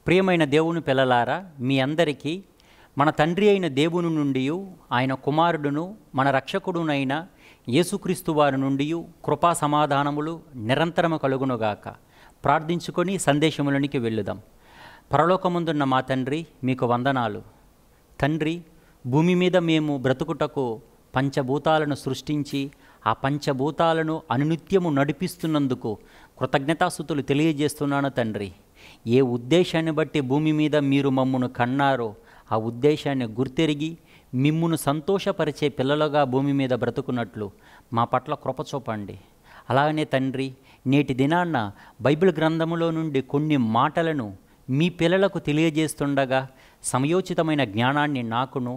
ప్రియమైన దేవుని పిల్లలారా, మీ అందరికీ మన తండ్రి అయిన దేవుని నుండి, ఆయన కుమారుడును మన రక్షకుడునైన యేసుక్రీస్తు వారి నుండి కృపా సమాధానములు నిరంతరము కలుగునుగాక. ప్రార్థించుకొని సందేశములనికి వెళ్ళుదాం. పరలోకమందున్న మా తండ్రి, మీకు వందనాలు. తండ్రి, భూమి మీద మేము బ్రతుకుటకు పంచభూతాలను సృష్టించి ఆ పంచభూతాలను అనునిత్యము నడిపిస్తున్నందుకు కృతజ్ఞతాస్తుతులు తెలియజేస్తున్నాను తండ్రి. ఏ ఉద్దేశాన్ని బట్టి భూమి మీద మీరు మమ్మను కన్నారో ఆ ఉద్దేశాన్ని గుర్తెరిగి మిమ్మును సంతోషపరిచే పిల్లలుగా భూమి మీద బ్రతుకున్నట్లు మా పట్ల కృప చూపండి. అలాగనే తండ్రి, నేటి దినాన్న బైబిల్ గ్రంథములో నుండి కొన్ని మాటలను మీ పిల్లలకు తెలియజేస్తుండగా సమయోచితమైన జ్ఞానాన్ని నాకును,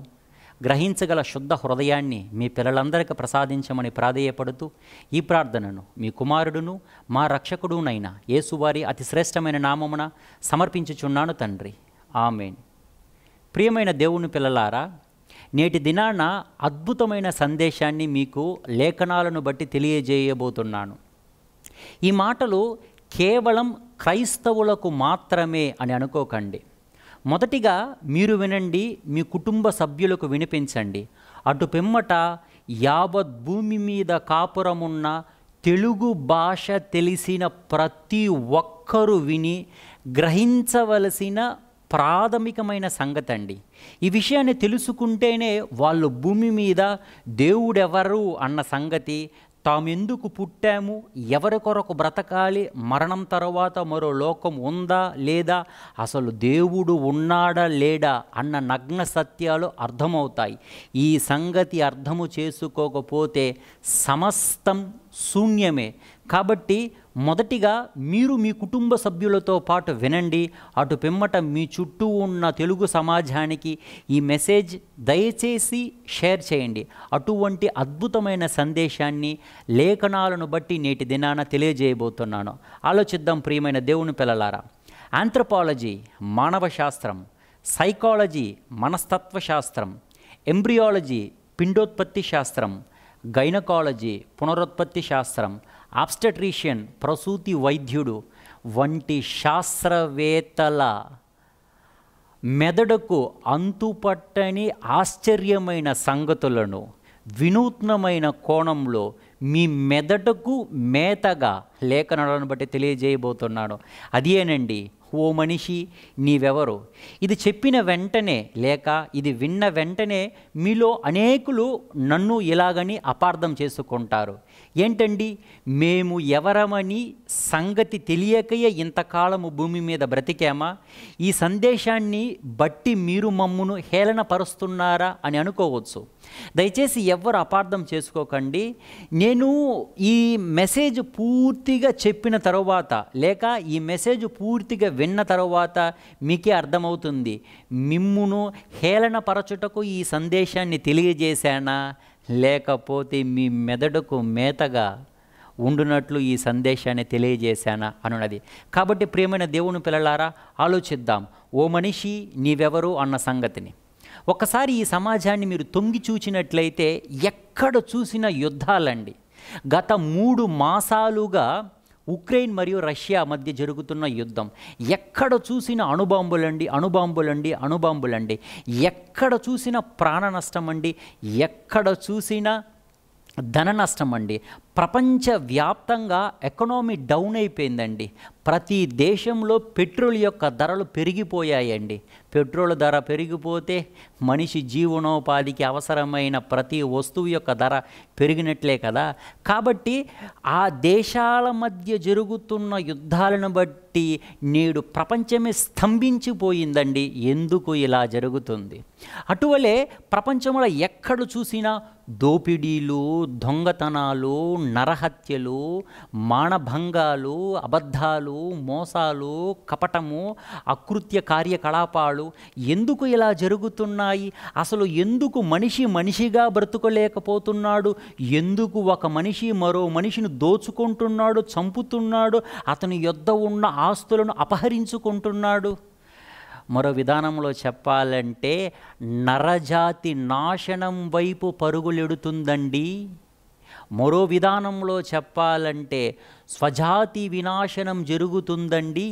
గ్రహించగల శుద్ధ హృదయాన్ని మీ పిల్లలందరికీ ప్రసాదించమని ప్రాధేయపడుతూ ఈ ప్రార్థనను మీ కుమారుడును మా రక్షకుడునైన యేసువారి అతి శ్రేష్టమైన నామమున సమర్పించుచున్నాను తండ్రి. ఆమేన్. ప్రియమైన దేవుని పిల్లలారా, నేటి దినాన అద్భుతమైన సందేశాన్ని మీకు లేఖనాలను బట్టి తెలియజేయబోతున్నాను. ఈ మాటలు కేవలం క్రైస్తవులకు మాత్రమే అని అనుకోకండి. మొదటిగా మీరు వినండి, మీ కుటుంబ సభ్యులకు వినిపించండి. అటు పిమ్మట యావత్ భూమి మీద కాపురమున్న తెలుగు భాష తెలిసిన ప్రతి ఒక్కరూ విని గ్రహించవలసిన ప్రాథమికమైన సంగతి అండి. ఈ విషయాన్ని తెలుసుకుంటేనే వాళ్ళు భూమి మీద దేవుడెవరు అన్న సంగతి, తామెందుకు పుట్టాము, ఎవరి కొరకు బ్రతకాలి, మరణం తర్వాత మరో లోకం ఉందా లేదా, అసలు దేవుడు ఉన్నాడా లేడా అన్న నగ్న సత్యాలు అర్థమవుతాయి. ఈ సంగతి అర్థము చేసుకోకపోతే సమస్తం శూన్యమే. కాబట్టి మొదటిగా మీరు మీ కుటుంబ సభ్యులతో పాటు వినండి. అటు పిమ్మట మీ చుట్టూ ఉన్న తెలుగు సమాజానికి ఈ మెసేజ్ దయచేసి షేర్ చేయండి. అటువంటి అద్భుతమైన సందేశాన్ని లేఖనాలను బట్టి నేటి దినాన తెలియజేయబోతున్నాను. ఆలోచిద్దాం ప్రియమైన దేవుని పిల్లలారా. ఆంథ్రోపాలజీ మానవ శాస్త్రం, సైకాలజీ మనస్తత్వ శాస్త్రం, ఎంబ్రియాలజీ పిండోత్పత్తి శాస్త్రం, గైనకాలజీ పునరుత్పత్తి శాస్త్రం, ఆబ్స్టెట్రిషియన్ ప్రసూతి వైద్యుడు వంటి శాస్త్రవేత్తల మెదడుకు అంతుపట్టని ఆశ్చర్యమైన సంగతులను వినూత్నమైన కోణంలో మీ మెదడుకు మేతగా లేఖనాలను బట్టి తెలియజేయబోతున్నాను. అదేనండి, ఓ మనిషి నీవెవరు. ఇది చెప్పిన వెంటనే లేక ఇది విన్న వెంటనే మీలో అనేకులు నన్ను ఇలాగని అపార్థం చేసుకుంటారు. ఏంటండి, మేము ఎవరమని సంగతి తెలియకయే ఇంతకాలము భూమి మీద బ్రతికామా? ఈ సందేశాన్ని బట్టి మీరు మమ్మును హేళనపరుస్తున్నారా అని అనుకోవచ్చు. దయచేసి ఎవ్వరు అపార్థం చేసుకోకండి. నేను ఈ మెసేజ్ పూర్తిగా చెప్పిన తరువాత లేక ఈ మెసేజ్ పూర్తిగా విన్న తరువాత మీకే అర్థమవుతుంది మిమ్మును హేళనపరచుటకు ఈ సందేశాన్ని తెలియజేశానా, లేకపోతే మీ మెదడుకు మేతగా ఉండునట్లు ఈ సందేశాన్ని తెలియజేశానా అనున్నది. కాబట్టి ప్రియమైన దేవుని పిల్లలారా, ఆలోచిద్దాం. ఓ మనిషి నీవెవరు అన్న సంగతిని. ఒకసారి ఈ సమాజాన్ని మీరు తొంగి చూచినట్లయితే ఎక్కడ చూసిన యుద్ధాలండి. గత 3 మాసాలుగా ఉక్రెయిన్ మరియు రష్యా మధ్య జరుగుతున్న యుద్ధం. ఎక్కడ చూసిన అణుబాంబులండి. ఎక్కడ చూసిన ప్రాణ నష్టం అండి, ఎక్కడ చూసిన ధన నష్టం అండి. ప్రపంచవ్యాప్తంగా ఎకనామీ డౌన్ అయిపోయిందండి. ప్రతి దేశంలో పెట్రోల్ యొక్క ధరలు పెరిగిపోయాయండి. పెట్రోల్ ధర పెరిగిపోతే మనిషి జీవనోపాధికి అవసరమైన ప్రతి వస్తువు యొక్క ధర పెరిగినట్లే కదా. కాబట్టి ఆ దేశాల మధ్య జరుగుతున్న యుద్ధాలను బట్టి నేడు ప్రపంచమే స్తంభించిపోయిందండి. ఎందుకు ఇలా జరుగుతుంది? అటువలే ప్రపంచంలో ఎక్కడ చూసినా దోపిడీలు, దొంగతనాలు, నరహత్యలు, మానభంగాలు, అబద్ధాలు, మోసాలు, కపటము, అకృత్య కార్యకలాపాలు ఎందుకు ఇలా జరుగుతున్నాయి? అసలు ఎందుకు మనిషి మనిషిగా బ్రతుకోలేకపోతున్నాడు? ఎందుకు ఒక మనిషి మరో మనిషిని దోచుకుంటున్నాడు, చంపుతున్నాడు, అతని యొద్ద ఉన్న ఆస్తులను అపహరించుకుంటున్నాడు? మరో విధానంలో నరజాతి నాశనం వైపు పరుగులెడుతుందండి. మరో విధానంలో చెప్పాలంటే స్వజాతి వినాశనం జరుగుతుందండి.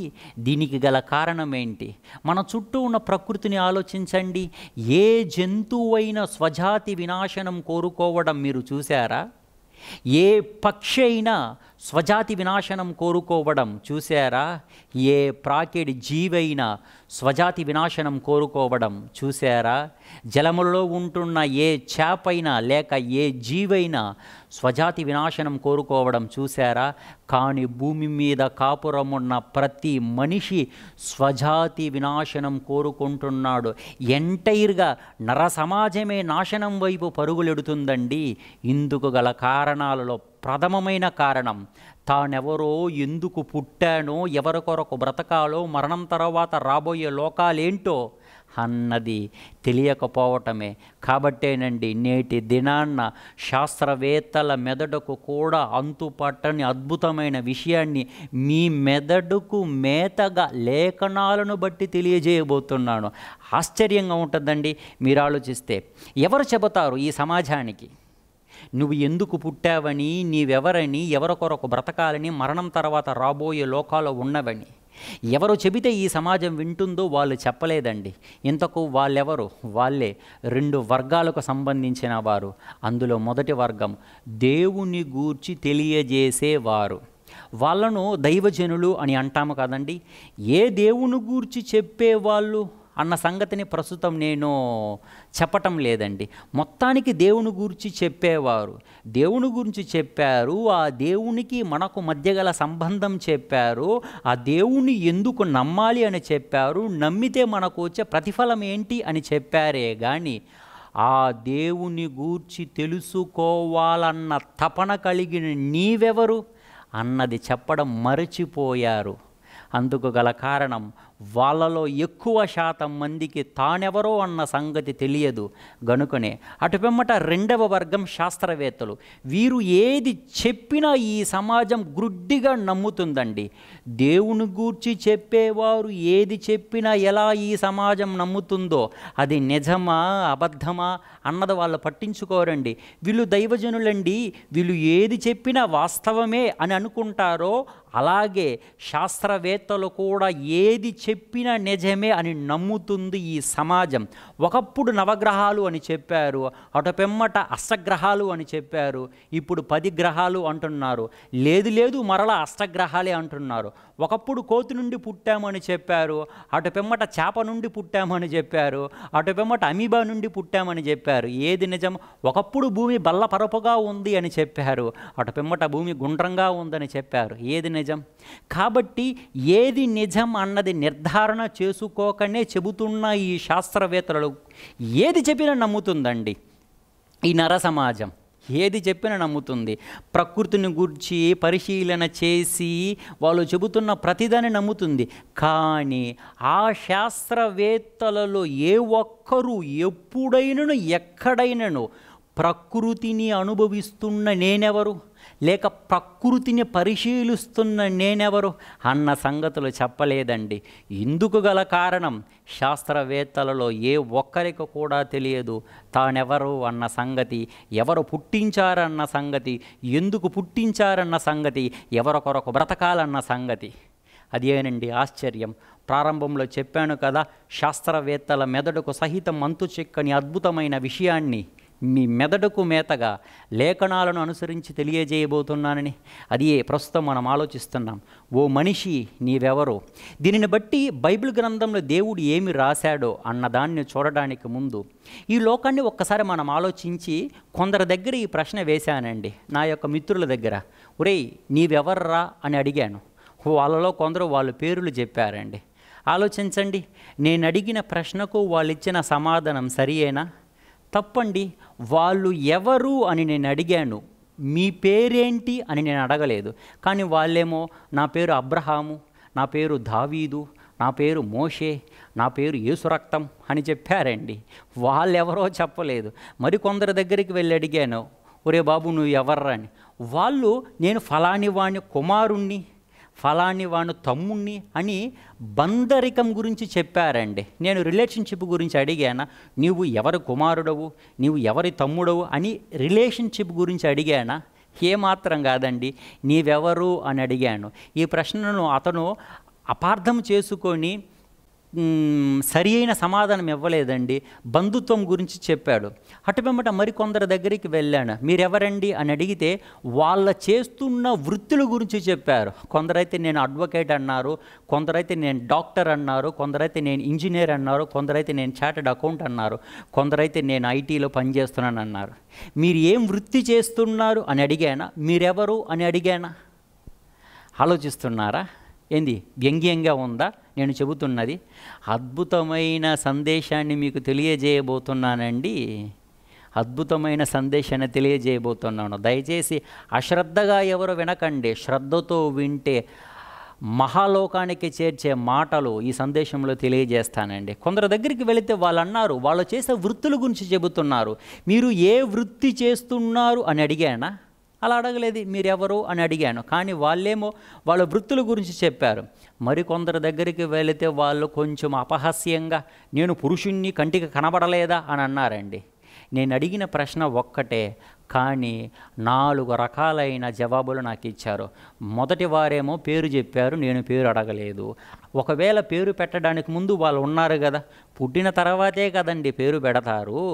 దీనికి గల కారణం ఏంటి? మన చుట్టూ ఉన్న ప్రకృతిని ఆలోచించండి. ఏ జంతువైనా స్వజాతి వినాశనం కోరుకోవడం మీరు చూసారా? ఏ పక్షి అయినా స్వజాతి వినాశనం కోరుకోవడం చూసారా? ఏ ప్రాకిడి జీవైనా స్వజాతి వినాశనం కోరుకోవడం చూసారా? జలములలో ఉంటున్న ఏ చేపైనా లేక ఏ జీవైనా స్వజాతి వినాశనం కోరుకోవడం చూసారా? కానీ భూమి మీద కాపురమున్న ప్రతి మనిషి స్వజాతి వినాశనం కోరుకుంటున్నాడు. ఎంటైర్గా నర సమాజమే నాశనం వైపు పరుగులెడుతుందండి. ఇందుకు గల కారణాలలో ప్రథమమైన కారణం, తానెవరో, ఎందుకు పుట్టానో, ఎవరి కొరకు బ్రతకాలో, మరణం తర్వాత రాబోయే లోకాలేంటో అన్నది తెలియకపోవటమే. కాబట్టేనండి నేటి దినాన్న శాస్త్రవేత్తల మెదడుకు కూడా అంతుపట్టని అద్భుతమైన విషయాన్ని మీ మెదడుకు మేతగా లేఖనాలను బట్టి తెలియజేయబోతున్నాను. ఆశ్చర్యంగా ఉంటుందండి మీరు ఆలోచిస్తే. ఎవరు చెబుతారు ఈ సమాజానికి నువ్వు ఎందుకు పుట్టావని, నీవెవరని, ఎవరి కొరకు బ్రతకాలని, మరణం తర్వాత రాబోయే లోకాలు ఉన్నవని? ఎవరు చెబితే ఈ సమాజం వింటుందో వాళ్ళు చెప్పలేదండి. ఇంతకు వాళ్ళెవరు? వాళ్ళే 2 వర్గాలకు సంబంధించిన వారు. అందులో మొదటి వర్గం దేవుని గూర్చి తెలియజేసేవారు. వాళ్ళను దైవజనులు అని అంటాము కదండి. ఏ దేవుని గూర్చి చెప్పేవాళ్ళు అన్న సంగతిని ప్రస్తుతం నేను చెప్పటం లేదండి. మొత్తానికి దేవుని గురించి చెప్పేవారు. దేవుని గురించి చెప్పారు, ఆ దేవునికి మనకు మధ్య గల సంబంధం చెప్పారు, ఆ దేవుని ఎందుకు నమ్మాలి అని చెప్పారు, నమ్మితే మనకు వచ్చే ప్రతిఫలం ఏంటి అని చెప్పారే కానీ ఆ దేవుని గూర్చి తెలుసుకోవాలన్న తపన కలిగిన నీవెవరు అన్నది చెప్పడం మరచిపోయారు. అందుకు గల కారణం వాళ్ళలో ఎక్కువ శాతం మందికి తానెవరో అన్న సంగతి తెలియదు. గనుకనే అటుపిమ్మట రెండవ వర్గం శాస్త్రవేత్తలు. వీరు ఏది చెప్పినా ఈ సమాజం గ్రుడ్డిగా నమ్ముతుందండి. దేవుని గూర్చి చెప్పేవారు ఏది చెప్పినా ఎలా ఈ సమాజం నమ్ముతుందో, అది నిజమా అబద్ధమా అన్నది వాళ్ళు పట్టించుకోరండి. వీళ్ళు దైవజనులండి, వీళ్ళు ఏది చెప్పినా వాస్తవమే అని అనుకుంటారో అలాగే శాస్త్రవేత్తలు కూడా ఏది చెప్పినా నిజమే అని నమ్ముతుంది ఈ సమాజం. ఒకప్పుడు నవగ్రహాలు అని చెప్పారు, అటు పిమ్మట అష్టగ్రహాలు అని చెప్పారు, ఇప్పుడు 10 గ్రహాలు అంటున్నారు. లేదు మరలా అష్టగ్రహాలే అంటున్నారు. ఒకప్పుడు కోతి నుండి పుట్టామని చెప్పారు, అటు పిమ్మట చేప నుండి పుట్టామని చెప్పారు, అటు పిమ్మట అమీబా నుండి పుట్టామని చెప్పారు. ఏది నిజం? ఒకప్పుడు భూమి బల్లపరపుగా ఉంది అని చెప్పారు, అటు పిమ్మట భూమి గుండ్రంగా ఉందని చెప్పారు. ఏది నిజం? కాబట్టి ఏది నిజం అన్నది నిర్ధారణ చేసుకోకనే చెబుతున్న ఈ శాస్త్రవేత్తలు ఏది చెప్పినా నమ్ముతుందండి. ఈ నర సమాజం ఏది చెప్పినా నమ్ముతుంది. ప్రకృతిని గురించి పరిశీలన చేసి వాళ్ళు చెబుతున్న ప్రతిదాన్ని నమ్ముతుంది. కానీ ఆ శాస్త్రవేత్తలలో ఏ ఒక్కరూ ఎప్పుడైనను ఎక్కడైనను ప్రకృతిని అనుభవిస్తున్న నేనెవరు, లేక ప్రకృతిని పరిశీలిస్తున్న నేనెవరు అన్న సంగతులు చెప్పలేదండి. ఇందుకు గల కారణం శాస్త్రవేత్తలలో ఏ ఒక్కరికి కూడా తెలియదు తానెవరు అన్న సంగతి, ఎవరు పుట్టించారన్న సంగతి, ఎందుకు పుట్టించారన్న సంగతి, ఎవరి కొరకు బ్రతకాలన్న సంగతి. అదేనండి ఆశ్చర్యం. ప్రారంభంలో చెప్పాను కదా, శాస్త్రవేత్తల మెదడుకు సహితం అంతు చిక్కని అద్భుతమైన విషయాన్ని మీ మెదడుకు మేతగా లేఖనాలను అనుసరించి తెలియజేయబోతున్నానని. అది ప్రస్తుతం మనం ఆలోచిస్తున్నాం. ఓ మనిషి నీవెవరో? దీనిని బట్టి బైబిల్ గ్రంథంలో దేవుడు ఏమి రాశాడో అన్నదాన్ని చూడడానికి ముందు ఈ లోకాన్ని ఒక్కసారి మనం ఆలోచించి కొందరి దగ్గర ఈ ప్రశ్న వేశానండి. నా యొక్క మిత్రుల దగ్గర, ఒరేయ్ నీవెవర్రా అని అడిగాను. వాళ్ళలో కొందరు వాళ్ళ పేర్లు చెప్పారండి. ఆలోచించండి, నేను అడిగిన ప్రశ్నకు వాళ్ళు ఇచ్చిన సమాధానం సరియేనా? తప్పండి. వాళ్ళు ఎవరు అని నేను అడిగాను, మీ పేరేంటి అని నేను అడగలేదు. కానీ వాళ్ళేమో నా పేరు అబ్రహాము, నా పేరు దావీదు, నా పేరు మోషే, నా పేరు యేసు రక్తం అని చెప్పారండి. వాళ్ళెవరో చెప్పలేదు. మరికొందరి దగ్గరికి వెళ్ళి అడిగాను, ఒరే బాబు నువ్వు ఎవర్రా అని. వాళ్ళు నేను ఫలాని వాణ్ణి కుమారుణ్ణి, ఫలాని వాణ్ణి తమ్ముణ్ణి అని బంధరికం గురించి చెప్పారండి. నేను రిలేషన్షిప్ గురించి అడిగానా, నీవు ఎవరి కుమారుడవు, నీవు ఎవరి తమ్ముడవు అని రిలేషన్షిప్ గురించి అడిగానా? ఏమాత్రం కాదండి. నీవెవరు అని అడిగాను. ఈ ప్రశ్నను అతను అపార్థం చేసుకొని సరి అయిన సమాధానం ఇవ్వలేదండి. బంధుత్వం గురించి చెప్పాడు. అటుపిమ్మట మరికొందరి దగ్గరికి వెళ్ళాను. మీరెవరండి అని అడిగితే వాళ్ళ చేస్తున్న వృత్తుల గురించి చెప్పారు. కొందరైతే నేను అడ్వకేట్ అన్నారు, కొందరైతే నేను డాక్టర్ అన్నారు, కొందరైతే నేను ఇంజనీర్ అన్నారు, కొందరైతే నేను చార్టెడ్ అకౌంట్ అన్నారు, కొందరైతే నేను ఐటీలో పనిచేస్తున్నాను అన్నారు. మీరు ఏం వృత్తి చేస్తున్నారు అని అడిగానా? మీరెవరు అని అడిగానా? ఆలోచిస్తున్నారా? ఏంది వ్యంగ్యంగా ఉందా నేను చెబుతున్నది? అద్భుతమైన సందేశాన్ని మీకు తెలియజేయబోతున్నానండి. అద్భుతమైన సందేశాన్ని తెలియజేయబోతున్నాను. దయచేసి అశ్రద్ధగా ఎవరు వినకండి. శ్రద్ధతో వింటే మహాలోకానికి చేర్చే మాటలు ఈ సందేశంలో తెలియజేస్తానండి. కొందరు దగ్గరికి వెళితే వాళ్ళు అన్నారు, వాళ్ళు చేసే వృత్తుల గురించి చెబుతున్నారు. మీరు ఏ వృత్తి చేస్తున్నారు అని అడిగానా? అలా అడగలేదు. మీరెవరు అని అడిగాను. కానీ వాళ్ళేమో వాళ్ళ వృత్తుల గురించి చెప్పారు. మరికొందరి దగ్గరికి వెళితే వాళ్ళు కొంచెం అపహాస్యంగా నేను పురుషుణ్ణి, కంటికి కనబడలేదా అని అన్నారండి. నేను అడిగిన ప్రశ్న ఒక్కటే, కానీ 4 రకాలైన జవాబులు నాకు ఇచ్చారు. మొదటి వారేమో పేరు చెప్పారు, నేను పేరు అడగలేదు. ఒకవేళ పేరు పెట్టడానికి ముందు వాళ్ళు ఉన్నారు కదా, పుట్టిన తర్వాతే కదండి పేరు పెడతారు.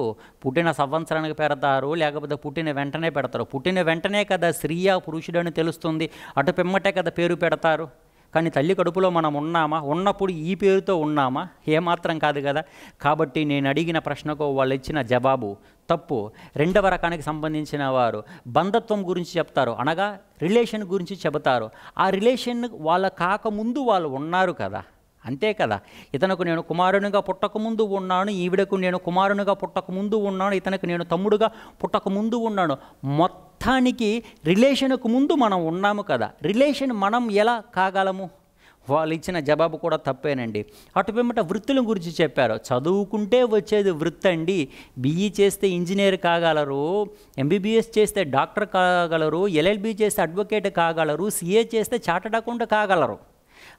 పుట్టిన సంవత్సరానికి పెడతారు, లేకపోతే పుట్టిన వెంటనే పెడతారు. పుట్టిన వెంటనే కదా స్త్రీయా పురుషుడని తెలుస్తుంది, అటు పిమ్మటే కదా పేరు పెడతారు. కానీ తల్లి కడుపులో మనం ఉన్నామా? ఉన్నప్పుడు ఈ పేరుతో ఉన్నామా? ఏమాత్రం కాదు కదా. కాబట్టి నేను అడిగిన ప్రశ్నకు వాళ్ళు ఇచ్చిన జవాబు తప్పు. 2వ రకానికి సంబంధించిన వారు బంధత్వం గురించి చెప్తారు, అనగా రిలేషన్ గురించి చెబుతారు. ఆ రిలేషన్ వాళ్ళ కాకముందు వాళ్ళు ఉన్నారు కదా, అంతే కదా. ఇతనికి నేను కుమారునిగా పుట్టకముందు ఉన్నాను, ఈవిడకు నేను కుమారునిగా పుట్టకముందు ఉన్నాను, ఇతనికి నేను తమ్ముడుగా పుట్టకముందు ఉన్నాను. మొత్తానికి రిలేషన్కు ముందు మనం ఉన్నాము కదా. రిలేషన్ మనం ఎలా కాగలము? వాళ్ళు ఇచ్చిన జవాబు కూడా తప్పేనండి. అటు పిమ్మట వృత్తుల గురించి చెప్పారు. చదువుకుంటే వచ్చేది వృత్తి అండి. BE చేస్తే ఇంజనీర్ కాగలరు, MBBS చేస్తే డాక్టర్ కాగలరు, LLB చేస్తే అడ్వకేట్ కాగలరు, CA చేస్తే చార్టెడ్ అకౌంట్ కాగలరు,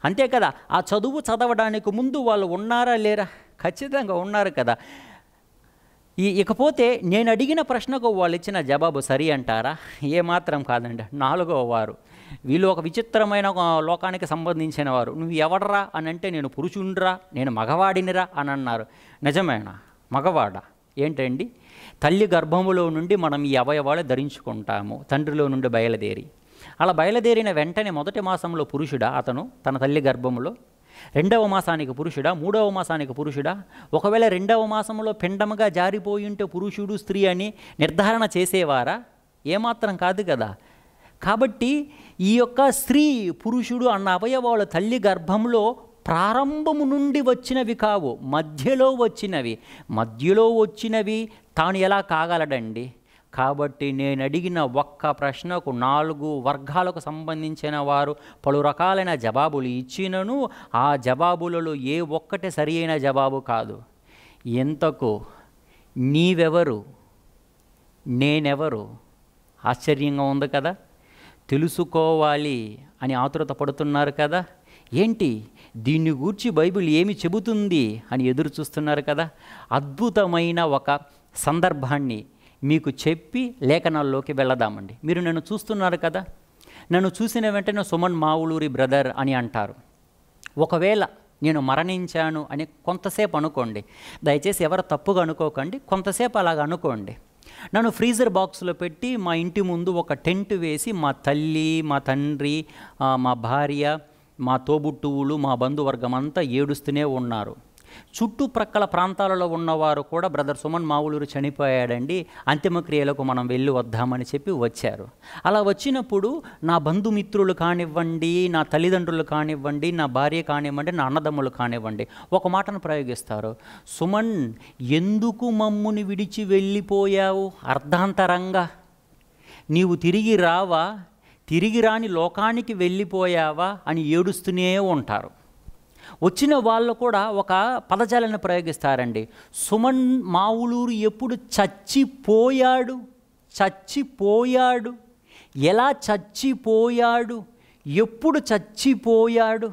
అంతే కదా. ఆ చదువు చదవడానికి ముందు వాళ్ళు ఉన్నారా లేరా? ఖచ్చితంగా ఉన్నారు కదా. ఇకపోతే నేను అడిగిన ప్రశ్నకు వాళ్ళు ఇచ్చిన జవాబు సరి అంటారా? ఏమాత్రం కాదండి. 4వ వారు వీళ్ళు ఒక విచిత్రమైన లోకానికి సంబంధించిన వారు. నువ్వు ఎవడరా అని అంటే నేను పురుషుండ్రా, నేను మగవాడినిరా అని అన్నారు. నిజమేనా? మగవాడా? ఏంటండి? తల్లి గర్భములో నుండి మనం ఈ అవయవాలు ధరించుకుంటాము, తండ్రిలో నుండి బయలుదేరి. అలా బయలుదేరిన వెంటనే మొదటి మాసంలో పురుషుడా అతను తన తల్లి గర్భములో, 2వ మాసానికి పురుషుడా, 3వ మాసానికి పురుషుడా? ఒకవేళ 2వ మాసంలో పిండముగా జారిపోయి ఉంటే పురుషుడు స్త్రీ అని నిర్ధారణ చేసేవారా? ఏమాత్రం కాదు కదా. కాబట్టి ఈ యొక్క స్త్రీ పురుషుడు అన్న అవయవాలు తల్లి గర్భంలో ప్రారంభము నుండి వచ్చినవి కావు, మధ్యలో వచ్చినవి. మధ్యలో వచ్చినవి తాను ఎలా కాగలడండి? కాబట్టి నేను అడిగిన ఒక్క ప్రశ్నకు 4 వర్గాలకు సంబంధించిన వారు పలు రకాలైన జవాబులు ఇచ్చినను ఆ జవాబులలో ఏ ఒక్కటి సరి అయిన జవాబు కాదు. ఎంతకు నీవెవరు, నేనెవరు? ఆశ్చర్యంగా ఉంది కదా. తెలుసుకోవాలి అని ఆతురత పడుతున్నారు కదా. ఏంటి దీన్ని గూర్చి బైబిల్ ఏమి చెబుతుంది అని ఎదురు చూస్తున్నారు కదా. అద్భుతమైన ఒక సందర్భాన్ని మీకు చెప్పి లేఖనాల్లోకి వెళదామండి. మీరు నన్ను చూస్తున్నారు కదా. నన్ను చూసిన వెంటనే సుమన్ మావులూరి బ్రదర్ అని అంటారు. ఒకవేళ నేను మరణించాను అని కొంతసేపు అనుకోండి, దయచేసి ఎవరు తప్పుగా అనుకోకండి, కొంతసేపు అలాగ అనుకోండి. నన్ను ఫ్రీజర్ బాక్స్లో పెట్టి మా ఇంటి ముందు ఒక టెంట్ వేసి మా తల్లి, మా తండ్రి, మా భార్య, మా తోబుట్టువులు, మా బంధువర్గం అంతా ఏడుస్తూనే ఉన్నారు. చుట్టుప్రక్కల ప్రాంతాలలో ఉన్నవారు కూడా బ్రదర్ సుమన్ మావులూరు చనిపోయాడండి, అంతిమక్రియలకు మనం వెళ్ళి వద్దామని చెప్పి వచ్చారు. అలా వచ్చినప్పుడు నా బంధుమిత్రులు కానివ్వండి, నా తల్లిదండ్రులు కానివ్వండి, నా భార్య కానివ్వండి, నా అన్నదమ్ములు కానివ్వండి ఒక మాటను ప్రయోగిస్తారు. సుమన్, ఎందుకు మమ్ముని విడిచి వెళ్ళిపోయావు అర్ధాంతరంగా? నీవు తిరిగి రావా? తిరిగి రాని లోకానికి వెళ్ళిపోయావా అని ఏడుస్తూనే ఉంటారు. వచ్చిన వాళ్ళు కూడా ఒక పదజాలను ప్రయోగిస్తారండి. సుమన్ మావులూరు ఎప్పుడు చచ్చిపోయాడు? చచ్చిపోయాడు, ఎలా చచ్చిపోయాడు, ఎప్పుడు చచ్చిపోయాడు?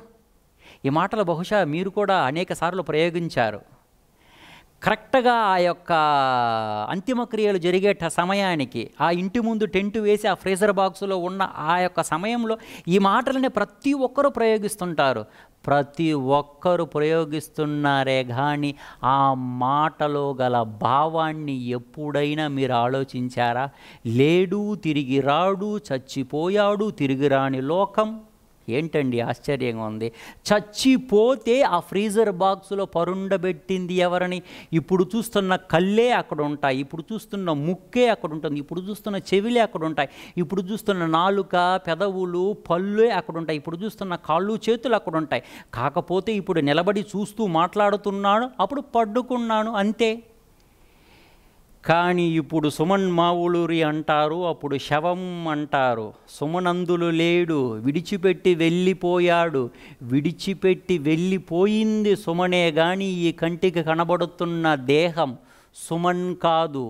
ఈ మాటలు బహుశా మీరు కూడా అనేక సార్లు ప్రయోగించారు. కరెక్ట్గా ఆ యొక్క అంతిమక్రియలు జరిగే సమయానికి ఆ ఇంటి ముందు టెంట్ వేసి ఆ ఫ్రీజర్ బాక్సులో ఉన్న ఆ యొక్క సమయంలో ఈ మాటలని ప్రతి ఒక్కరూ ప్రయోగిస్తుంటారు. ప్రతి ఒక్కరు ప్రయోగిస్తున్నారే కానీ ఆ మాటలో గల భావాన్ని ఎప్పుడైనా మీరు ఆలోచించారా? లేడు, తిరిగి రాడు, చచ్చిపోయాడు, తిరిగి రాని లోకం. ఏంటండి ఆశ్చర్యంగా ఉంది. చచ్చిపోతే ఆ ఫ్రీజర్ బాక్సులో పరుండబెట్టింది ఎవరని? ఇప్పుడు చూస్తున్న కళ్ళే అక్కడ ఉంటాయి, ఇప్పుడు చూస్తున్న ముక్కే అక్కడ ఉంటుంది, ఇప్పుడు చూస్తున్న చెవిలే అక్కడ ఉంటాయి, ఇప్పుడు చూస్తున్న నాలుక, పెదవులు, పళ్ళే అక్కడ ఉంటాయి, ఇప్పుడు చూస్తున్న కాళ్ళు, చేతులు అక్కడ ఉంటాయి. కాకపోతే ఇప్పుడు నిలబడి చూస్తూ మాట్లాడుతున్నాను, అప్పుడు పడుకున్నాను అంతే. కానీ ఇప్పుడు సుమన్ మావులూరి అంటారు, అప్పుడు శవం అంటారు. సుమనందులు లేడు, విడిచిపెట్టి వెళ్ళిపోయాడు. విడిచిపెట్టి వెళ్ళిపోయింది సుమనే కానీ ఈ కంటికి కనబడుతున్న దేహం సుమన్ కాదు.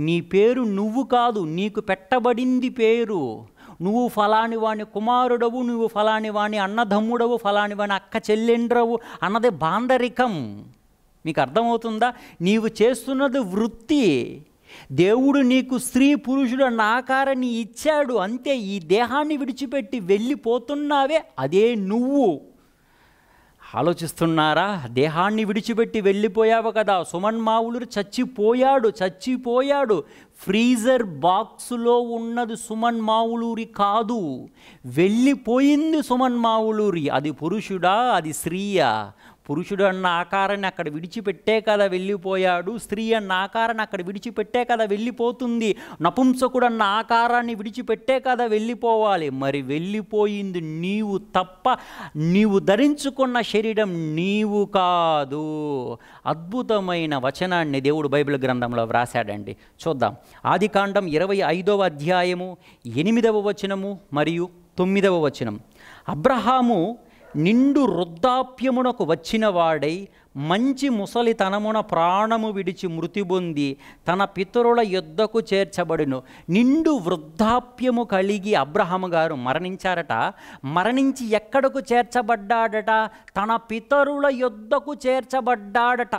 నీ పేరు నువ్వు కాదు, నీకు పెట్టబడింది పేరు. నువ్వు ఫలాని వాని కుమారుడవు, నువ్వు ఫలాని వాని అన్నదమ్ముడవు, ఫలాని వాని అక్క చెల్లెండ్రవు అన్నది బాంధరికం. మీకు అర్థమవుతుందా? నీవు చేస్తున్నది వృత్తి. దేవుడు నీకు స్త్రీ పురుషుడు అన్న ఆకారాన్ని ఇచ్చాడు అంతే. ఈ దేహాన్ని విడిచిపెట్టి వెళ్ళిపోతున్నావే, అదే నువ్వు. ఆలోచిస్తున్నారా? దేహాన్ని విడిచిపెట్టి వెళ్ళిపోయావు కదా. సుమన్ మావులూరి చచ్చిపోయాడు. ఫ్రీజర్ బాక్సులో ఉన్నది సుమన్ మావులూరి కాదు, వెళ్ళిపోయింది సుమన్ మావులూరి. అది పురుషుడా, అది స్త్రీయా? పురుషుడు అన్న ఆకారాన్ని అక్కడ విడిచిపెట్టే కదా వెళ్ళిపోయాడు. స్త్రీ అన్న ఆకారాన్ని అక్కడ విడిచిపెట్టే కదా వెళ్ళిపోతుంది. నపుంసకుడు అన్న ఆకారాన్ని విడిచిపెట్టే కదా వెళ్ళిపోవాలి. మరి వెళ్ళిపోయింది నీవు తప్ప, నీవు ధరించుకున్న శరీరం నీవు కాదు. అద్భుతమైన వచనాన్ని దేవుడు బైబిల్ గ్రంథంలో వ్రాసాడండి. చూద్దాం. ఆదికాండం 25వ అధ్యాయము 8వ వచనము మరియు 9వ వచనం. అబ్రహాము నిండు వృద్ధాప్యమునకు వచ్చిన వాడై మంచి ముసలితనమున ప్రాణము విడిచి మృతి పొంది తన పితరుల యొద్దకు చేర్చబడును. నిండు వృద్ధాప్యము కలిగి అబ్రహాము గారు మరణించారట. మరణించి ఎక్కడకు చేర్చబడ్డాడట? తన పితరుల యొద్దకు చేర్చబడ్డాడట.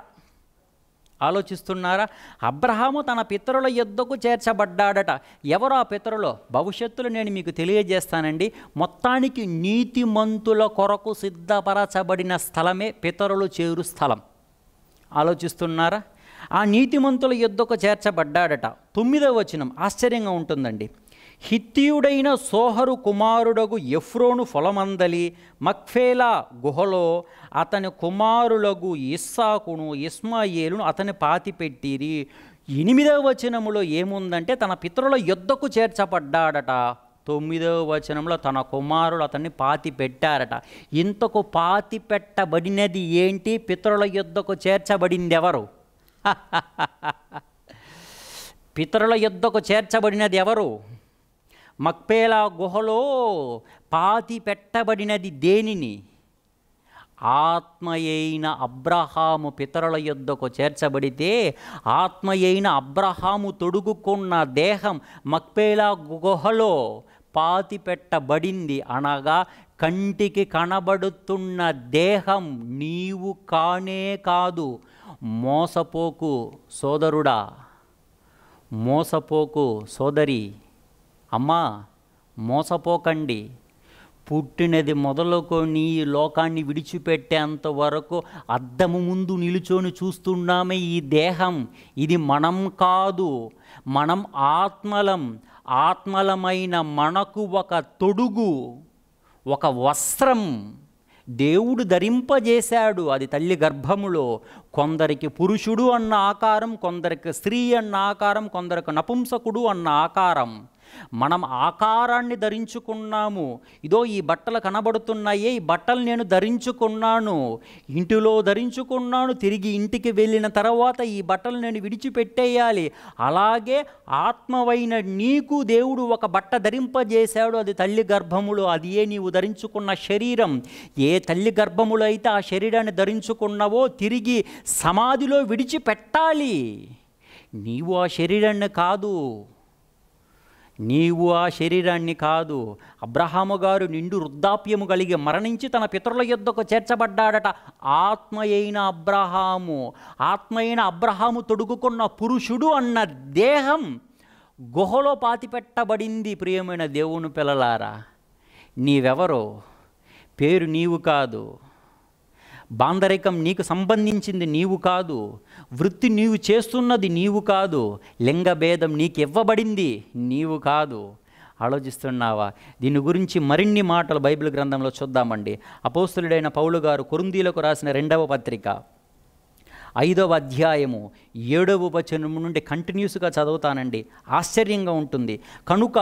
ఆలోచిస్తున్నారా? అబ్రహాము తన పితరుల యొద్దకు చేర్చబడ్డాడట. ఎవరు ఆ పితరులో? భవిష్యత్తులో నేను మీకు తెలియజేస్తానండి. మొత్తానికి నీతిమంతుల కొరకు సిద్ధపరచబడిన స్థలమే పితరులు చేరు స్థలం. ఆలోచిస్తున్నారా? ఆ నీతిమంతుల యొద్దకు చేర్చబడ్డాడట. 9వ వచనం ఆశ్చర్యంగా ఉంటుందండి. హిత్తీయుడైన సోహరు కుమారుడగు ఎఫ్రోను పొలమందలి మక్ఫేలా గుహలో అతని కుమారులగు ఇస్సాకును ఇస్మాయేలును అతని పాతిపెట్టిరి. 8వ వచనములో ఏముందంటే తన పితరుల యొద్దకు చేర్చబడ్డాడట. 9వ వచనంలో తన కుమారులు అతన్ని పాతి పెట్టారట. ఇంతకు పాతి పెట్టబడినది ఏంటి? పితరుల యొద్దకు చేర్చబడింది ఎవరు? పితరుల యొద్దకు చేర్చబడినది ఎవరు? మక్పేలా గుహలో పాతి పెట్టబడినది దేనిని? ఆత్మయైన అబ్రహాము పితరుల యొద్దకు చేర్చబడితే ఆత్మయైన అబ్రహాము తొడుగుకున్న దేహం మక్పేలా గుహలో పాతి పెట్టబడింది. అనగా కంటికి కనబడుతున్న దేహం నీవు కానే కాదు. మోసపోకు సోదరుడా, మోసపోకు సోదరి, అమ్మా మోసపోకండి. పుట్టినది మొదలుకొని ఈ లోకాన్ని విడిచిపెట్టేంత వరకు అద్దము ముందు నిలుచొని చూస్తున్నామే ఈ దేహం. ఇది మనం కాదు, మనం ఆత్మలమైన మనకు ఒక తొడుగు, ఒక వస్త్రం దేవుడు ధరింపజేశాడు. అది తల్లి గర్భములో. కొందరికి పురుషుడు అన్న ఆకారం, కొందరికి స్త్రీ అన్న ఆకారం, కొందరికి నపుంసకుడు అన్న ఆకారం. మనం ఆకారాన్ని ధరించుకున్నాము. ఇదో ఈ బట్టలు కనబడుతున్నాయే, ఈ బట్టలు నేను ధరించుకున్నాను, ఇంటిలో ధరించుకున్నాను. తిరిగి ఇంటికి వెళ్ళిన తర్వాత ఈ బట్టలు నేను విడిచిపెట్టేయాలి. అలాగే ఆత్మవైన నీకు దేవుడు ఒక బట్ట ధరింపజేశాడు. అది తల్లి గర్భములో. అది నీవు ధరించుకున్న శరీరం. ఏ తల్లి గర్భములో అయితే ఆ శరీరాన్ని ధరించుకున్నావో తిరిగి సమాధిలో విడిచిపెట్టాలి. నీవు ఆ శరీరాన్ని కాదు. నీవు ఆ శరీరాన్ని కాదు. అబ్రహాము గారు నిండు వృద్ధాప్యము కలిగి మరణించి తన పితరుల యొద్దకు చేర్చబడ్డాడట. ఆత్మ అయిన అబ్రహాము తొడుగుకున్న పురుషుడు అన్న దేహం గుహలో పాతిపెట్టబడింది. ప్రియమైన దేవుని పిల్లలారా, నీవెవరో? పేరు నీవు కాదు, బాంధరికం నీకు సంబంధించింది నీవు కాదు, వృత్తి నీవు చేస్తున్నది నీవు కాదు, లింగభేదం నీకు ఇవ్వబడింది నీవు కాదు. ఆలోచిస్తున్నావా? దీని గురించి మరిన్ని మాటలు బైబిల్ గ్రంథంలో చూద్దామండి. అపోస్తలుడైన పౌలు గారు కొరింథీయులకు రాసిన 2వ పత్రిక 5వ అధ్యాయము 7వ వచనం నుండి కంటిన్యూస్గా చదువుతానండి. ఆశ్చర్యంగా ఉంటుంది. కనుక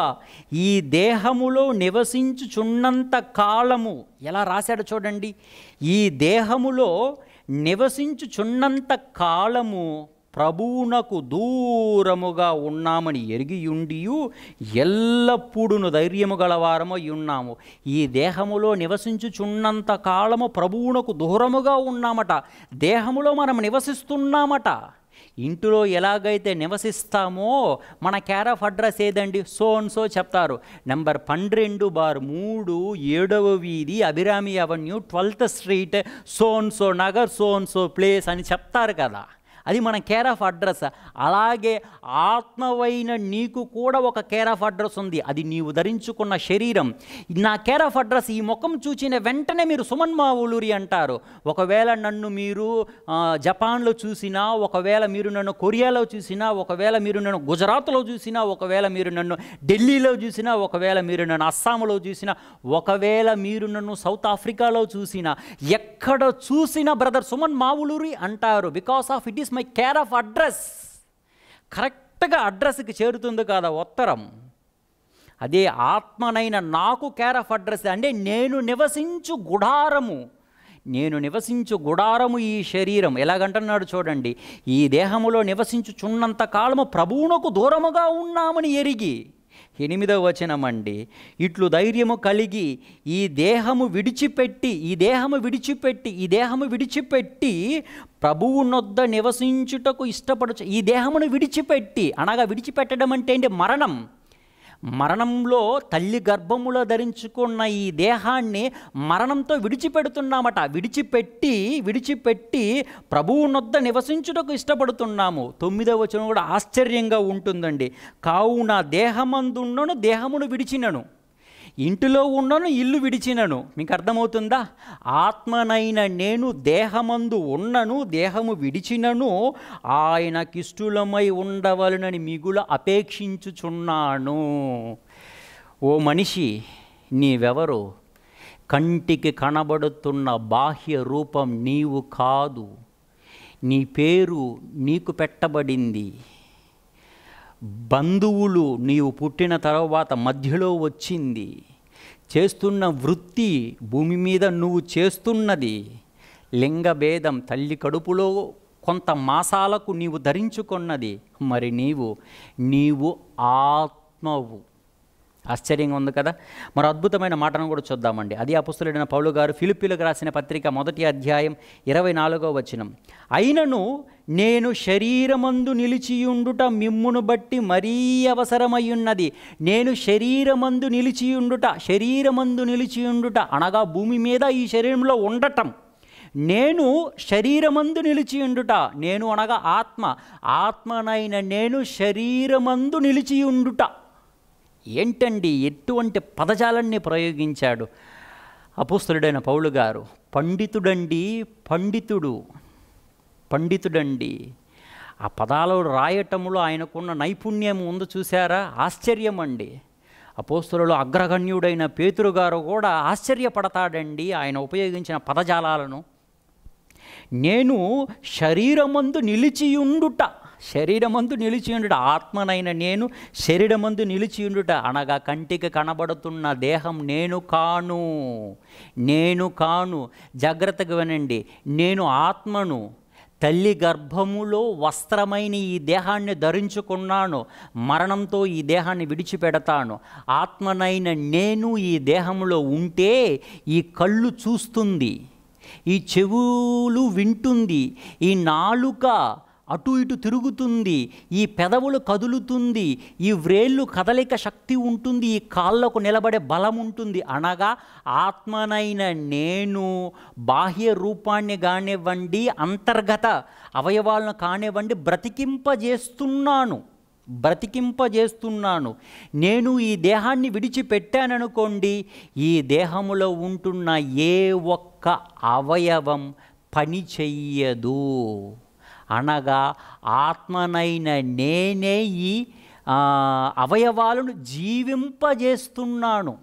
ఈ దేహములో నివసించుచున్నంత కాలము, ఎలా రాశాడు చూడండి, ఈ దేహములో నివసించుచున్నంత కాలము ప్రభువునకు దూరముగా ఉన్నామని ఎరిగియుండియు ఎల్లప్పుడూ ధైర్యము గలవారమై ఉన్నాము. ఈ దేహములో నివసించుచున్నంత కాలము ప్రభువునకు దూరముగా ఉన్నామట. దేహములో మనం నివసిస్తున్నామట. ఇంటిలో ఎలాగైతే నివసిస్తామో మన కేర్ ఆఫ్ అడ్రస్ ఏదండి? సో అండ్ సో చెప్తారు. నెంబర్ 12/3 7వ వీధి, Abhirami avenue, 12th street, so and so Nagar, so and so place అని చెప్తారు కదా. అది మన కేర్ ఆఫ్ అడ్రస్. అలాగే ఆత్మవైన నీకు కూడా ఒక కేర్ ఆఫ్ అడ్రస్ ఉంది. అది నీవు ధరించుకున్న శరీరం. నా కేర్ ఆఫ్ అడ్రస్ ఈ ముఖం చూచిన వెంటనే మీరు సుమన్ మావులూరి అంటారు. ఒకవేళ నన్ను మీరు జపాన్లో చూసినా, ఒకవేళ మీరు నన్ను కొరియాలో చూసినా, ఒకవేళ మీరు నన్ను గుజరాత్లో చూసినా, ఒకవేళ మీరు నన్ను ఢిల్లీలో చూసినా, ఒకవేళ మీరు నన్ను అస్సాంలో చూసినా, ఒకవేళ మీరు నన్ను సౌత్ ఆఫ్రికాలో చూసినా, ఎక్కడ చూసినా బ్రదర్ సుమన్ మావులూరి అంటారు. Because of it is my care of address. కరెక్ట్గా అడ్రస్కి చేరుతుంది కదా ఉత్తరం. అదే ఆత్మనైన నాకు కేర్ ఆఫ్ అడ్రస్ అంటే నేను నివసించు గుడారము ఈ శరీరం. ఎలాగంటున్నాడు చూడండి, ఈ దేహములో నివసించుచున్నంత కాలము ప్రభువునకు దూరముగా ఉన్నామని ఎరిగి. 8వ వచనం అండి, ఇట్లు ధైర్యము కలిగి ఈ దేహము విడిచిపెట్టి ప్రభువు నొద్ద నివసించుటకు ఇష్టపడచ్చు. ఈ దేహమును విడిచిపెట్టి అనగా విడిచిపెట్టడం అంటే ఏంటి? మరణంలో తల్లి గర్భములో ధరించుకున్న ఈ దేహాన్ని మరణంతో విడిచిపెడుతున్నామట. విడిచిపెట్టి ప్రభువు నొద్ద నివసించుటకు ఇష్టపడుతున్నాము. 9వ వచనం కూడా ఆశ్చర్యంగా ఉంటుందండి. కావున దేహమందున్నను దేహమును విడిచినను, ఇంటిలో ఉన్నను ఇల్లు విడిచినను. మీకు అర్థమవుతుందా? ఆత్మనైన నేను దేహమందు ఉన్నను దేహము విడిచినను ఆయనకిష్టులమై ఉండవలనని మిగుల అపేక్షించుచున్నాను. ఓ మనిషి, నీవెవరు? కంటికి కనబడుతున్న బాహ్య రూపం నీవు కాదు. నీ పేరు నీకు పెట్టబడింది. బంధువులు నీవు పుట్టిన తర్వాత మధ్యలో వచ్చింది. చేస్తున్న వృత్తి భూమి మీద నువ్వు చేస్తున్నది. లింగభేదం తల్లి కడుపులో కొంత మాసాలకు నీవు ధరించుకున్నది. మరి నీవు ఆత్మవు. ఆశ్చర్యంగా ఉంది కదా. మరి అద్భుతమైన మాటను కూడా చూద్దామండి. అది అపోస్తలుడైన పౌలు గారు ఫిలిప్పీలకు రాసిన పత్రిక 1వ అధ్యాయం 24వ వచనం. అయినను నేను శరీరమందు నిలిచియుండుట మిమ్మును బట్టి మరీ అవసరమయ్యున్నది. నేను శరీరమందు నిలిచియుండుట అనగా భూమి మీద ఈ శరీరంలో ఉండటం. నేను శరీరమందు నిలిచియుండుట, నేను అనగా ఆత్మనైన నేను శరీరమందు నిలిచియుండుట. ఏంటండి, ఎటువంటి పదజాలాన్ని ప్రయోగించాడు అపోస్తలుడైన పౌలు గారు. పండితుడండి. ఆ పదాలు రాయటంలో ఆయనకున్న నైపుణ్యం ఉంది చూసారా? ఆశ్చర్యం అండి. అపోస్తలులో అగ్రగణ్యుడైన పేతురు గారు కూడా ఆశ్చర్యపడతాడండి ఆయన ఉపయోగించిన పదజాలాలను. నేను శరీరమందు నిలిచియుండుట, ఆత్మనైన నేను శరీరమందు నిలిచియుండుట అనగా కంటికి కనబడుతున్న దేహం నేను కాను. జాగ్రత్తగా వినండి. నేను ఆత్మను. తల్లి గర్భములో వస్త్రమైన ఈ దేహాన్ని ధరించుకున్నాను. మరణంతో ఈ దేహాన్ని విడిచిపెడతాను. ఆత్మనైన నేను ఈ దేహంలో ఉంటే ఈ కళ్ళు చూస్తుంది, ఈ చెవులు వింటుంది, ఈ నాలుక అటు ఇటు తిరుగుతుంది, ఈ పెదవులు కదులుతుంది, ఈ వ్రేళ్ళు కదలిక శక్తి ఉంటుంది, ఈ కాళ్ళకు నిలబడే బలం ఉంటుంది. అనగా ఆత్మనైన నేను బాహ్య రూపాన్ని కానివ్వండి, అంతర్గత అవయవాలను కానివ్వండి బ్రతికింపజేస్తున్నాను. నేను ఈ దేహాన్ని విడిచిపెట్టాననుకోండి, ఈ దేహములో ఉంటున్న ఏ ఒక్క అవయవం పని చెయ్యదు. అనగా ఆత్మనైన నేనే ఈ అవయవాలను జీవింపజేస్తున్నాను.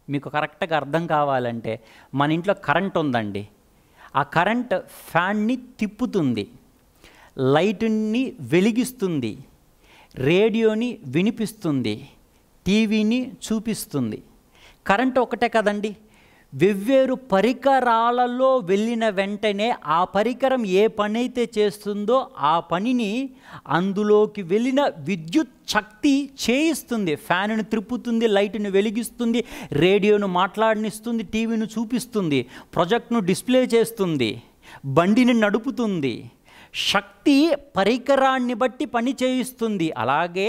మీకు కరెక్ట్గా అర్థం కావాలంటే, మన ఇంట్లో కరెంట్ ఉందండి, ఆ కరెంట్ ఫ్యాన్ని తిప్పుతుంది, లైట్ని వెలిగిస్తుంది, రేడియోని వినిపిస్తుంది, టీవీని చూపిస్తుంది. కరెంట్ ఒకటే కదండి. వెవ్వేరు పరికరాలలో వెళ్ళిన వెంటనే ఆ పరికరం ఏ పని అయితే చేస్తుందో ఆ పనిని అందులోకి వెళ్ళిన విద్యుత్ శక్తి చేయిస్తుంది. ఫ్యాన్ను త్రిప్పుతుంది, లైట్ను వెలిగిస్తుంది, రేడియోను మాట్లాడనిస్తుంది, టీవీని చూపిస్తుంది, ప్రొజెక్ట్ను డిస్ప్లే చేస్తుంది, బండిని నడుపుతుంది. శక్తి పరికరాన్ని బట్టి పని చేయిస్తుంది. అలాగే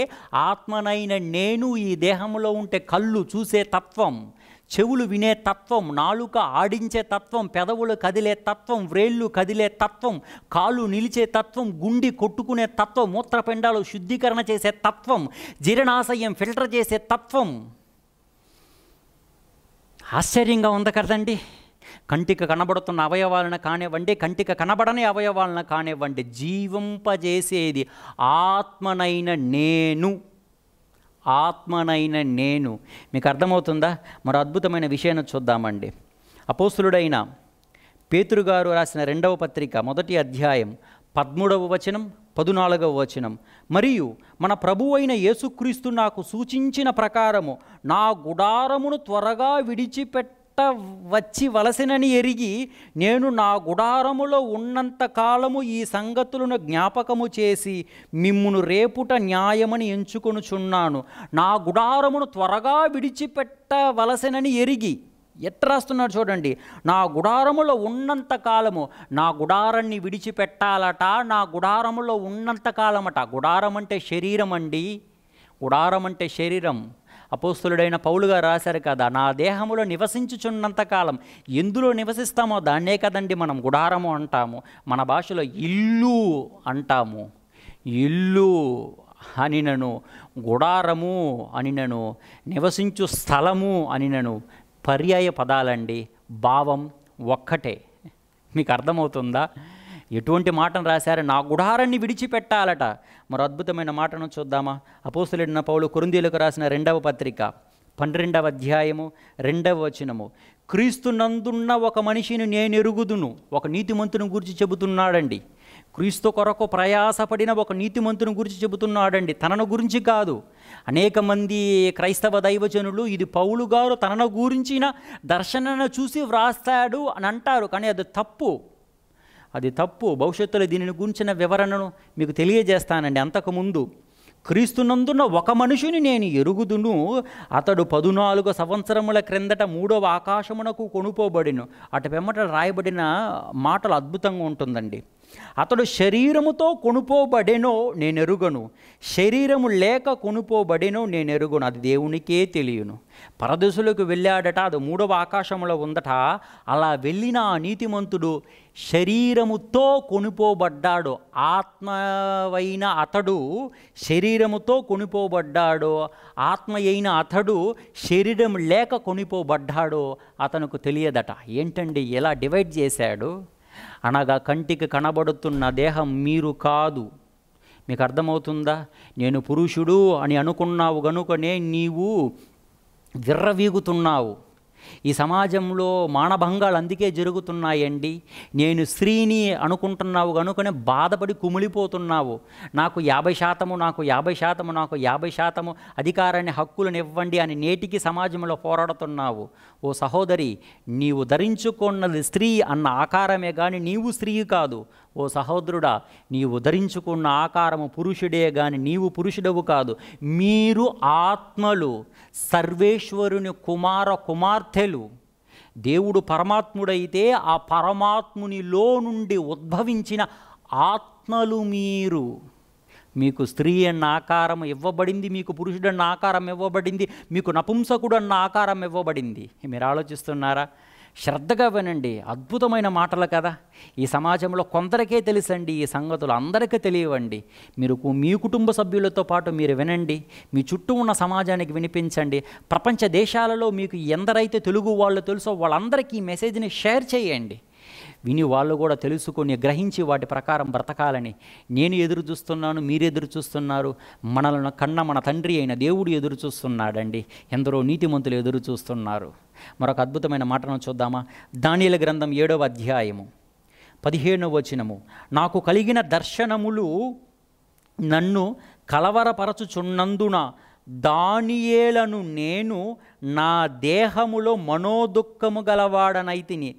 ఆత్మనైన నేను ఈ దేహంలో ఉంటే కళ్ళు చూసే తత్వం, చెవులు వినే తత్వం, నాలుక ఆడించే తత్వం, పెదవులు కదిలే తత్వం, వ్రేళ్ళు కదిలే తత్వం, కాళ్ళు నిలిచే తత్వం, గుండి కొట్టుకునే తత్వం, మూత్రపిండాలు శుద్ధీకరణ చేసే తత్వం, జీర్ణాశయం ఫిల్టర్ చేసే తత్వం. ఆశ్చర్యంగా ఉంది కదండి. కంటికి కనబడుతున్న అవయవాలను కానివ్వండి, కంటికి కనబడని అవయవాలను కానివ్వండి, జీవింపజేసేది ఆత్మనైన నేను. మీకు అర్థమవుతుందా? మరో అద్భుతమైన విషయాన్ని చూద్దామండి. అపోస్తులుడైన పేతురు గారు రాసిన 2వ పత్రిక 1వ అధ్యాయం 13వ వచనం 14వ వచనం. మరియు మన ప్రభువు అయిన యేసుక్రీస్తు నాకు సూచించిన ప్రకారము నా గుడారమును త్వరగా వచ్చి వలసినని ఎరిగి నేను నా గుడారములో ఉన్నంత కాలము ఈ సంగతులను జ్ఞాపకము చేసి మిమ్మును రేపుట న్యాయమని ఎంచుకొనుచున్నాను. నా గుడారమును త్వరగా విడిచిపెట్టవలసినని ఎరిగి. ఎట్లా రాస్తున్నాడు చూడండి. నా గుడారములో ఉన్నంత కాలము, నా గుడారాన్ని విడిచిపెట్టాలట, నా గుడారములో ఉన్నంత కాలమట. గుడారం అంటే శరీరం అండి, గుడారం అంటే శరీరం. అపోస్తులుడైన పౌలు గారు రాశారు కదా, నా దేహములో నివసించుచున్నంతకాలం. ఎందులో నివసిస్తామో దాన్నే కదండి మనం గుడారము అంటాము. మన భాషలో ఇల్లు అంటాము. ఇల్లు అనినను, గుడారము అనినను, నివసించు స్థలము అనినను పర్యాయ పదాలండి. భావం ఒక్కటే. మీకు అర్థమవుతుందా? ఎటువంటి మాటను రాశారు? నా గుడారాన్ని విడిచిపెట్టాలట. మరో అద్భుతమైన మాటను చూద్దామా? అపోస్తలుడైన పౌలు కొరింథీయులకు రాసిన 2వ పత్రిక 12వ అధ్యాయము 2వ వచనము. క్రీస్తునందున్న ఒక మనిషిని నేను ఎరుగుదును. ఒక నీతిమంతుని గురించి చెబుతున్నాడండి. క్రీస్తు కొరకు ప్రయాసపడిన ఒక నీతిమంతుని గురించి చెబుతున్నాడండి, తనను గురించి కాదు. అనేక మంది క్రైస్తవ దైవజనులు ఇది పౌలు గారు తనను గురించిన దర్శనను చూసి వ్రాస్తాడు అని అంటారు. కానీ అది తప్పు. భవిష్యత్తులో దీనిని గురించిన వివరణను మీకు తెలియజేస్తానండి. అంతకుముందు క్రీస్తునందున్న ఒక మనిషిని నేను ఎరుగుదును, అతడు 14 సంవత్సరముల క్రిందట 3వ ఆకాశమునకు కొనుపోబడిను. అటు వెమ్మట రాయబడిన మాటలు అద్భుతంగా ఉంటుందండి. అతడు శరీరముతో కొనుపోబడెనో నేనెరుగను, శరీరము లేక కొనుపోబడెనో నేనెరుగను, అది దేవునికే తెలియను. పరదేశులకు వెళ్ళాడట, అది 3వ ఆకాశంలో ఉందట. అలా వెళ్ళిన ఆ నీతిమంతుడు శరీరముతో కొనుపోబడ్డాడు. ఆత్మవైన అతడు శరీరముతో కొనుపోబడ్డాడు, ఆత్మ అయిన అతడు శరీరం లేక కొనుపోబడ్డాడో అతనికి తెలియదట. ఏంటండి ఎలా డివైడ్ చేశాడు? అనగా కంటికి కనబడుతున్న దేహం మీరు కాదు. మీకు అర్థమవుతుందా? నేను పురుషుడు అని అనుకున్నావు గనుకనే నీవు విర్రవీగుతున్నావు. ఈ సమాజంలో మానభంగాలు అందుకే జరుగుతున్నాయండి. నేను స్త్రీని అనుకుంటున్నావు కనుకనే బాధపడి కుమిలిపోతున్నావు. నాకు 50% అధికారాన్ని హక్కులను ఇవ్వండి అని నేటికి సమాజంలో పోరాడుతున్నావు. ఓ సహోదరి, నీవు ధరించుకున్నది స్త్రీ అన్న ఆకారమే కానీ నీవు స్త్రీ కాదు. ఓ సహోదరుడా, నీవు ధరించుకున్న ఆకారము పురుషుడే గాని నీవు పురుషుడవు కాదు. మీరు ఆత్మలు, సర్వేశ్వరుని కుమార్తెలు. దేవుడు పరమాత్ముడైతే ఆ పరమాత్మునిలో నుండి ఉద్భవించిన ఆత్మలు మీరు. మీకు స్త్రీ అన్న ఆకారం ఇవ్వబడింది, మీకు పురుషుడన్న ఆకారం ఇవ్వబడింది, మీకు నపుంసకుడు అన్న ఆకారం ఇవ్వబడింది. మీరు ఆలోచిస్తున్నారా? శ్రద్ధగా వినండి, అద్భుతమైన మాటలు కదా. ఈ సమాజంలో కొందరికే తెలుసండి ఈ సంగతులు, అందరికీ తెలియవండి. మీరు మీ కుటుంబ సభ్యులతో పాటు మీరు వినండి, మీ చుట్టూ ఉన్న సమాజానికి వినిపించండి. ప్రపంచ దేశాలలో మీకు ఎందరైతే తెలుగు వాళ్ళు తెలుసో వాళ్ళందరికీ ఈ మెసేజ్ని షేర్ చేయండి. విని వాళ్ళు కూడా తెలుసుకొని గ్రహించి వాటి ప్రకారం బ్రతకాలని నేను ఎదురు చూస్తున్నాను, మీరు ఎదురు చూస్తున్నారు. మనలను కన్న మన తండ్రి అయిన దేవుడు ఎదురు చూస్తున్నాడండి. ఎందరో నీతిమంతులు ఎదురు చూస్తున్నారు. మరొక అద్భుతమైన మాటను చూద్దామా? దానియేలు గ్రంథం 7వ అధ్యాయము 15వ వచనము. నాకు కలిగిన దర్శనములు నన్ను కలవరపరచుచున్నందున దానియేలను నేను నా దేహములో మనోదుఃఖము గలవాడనైతిని.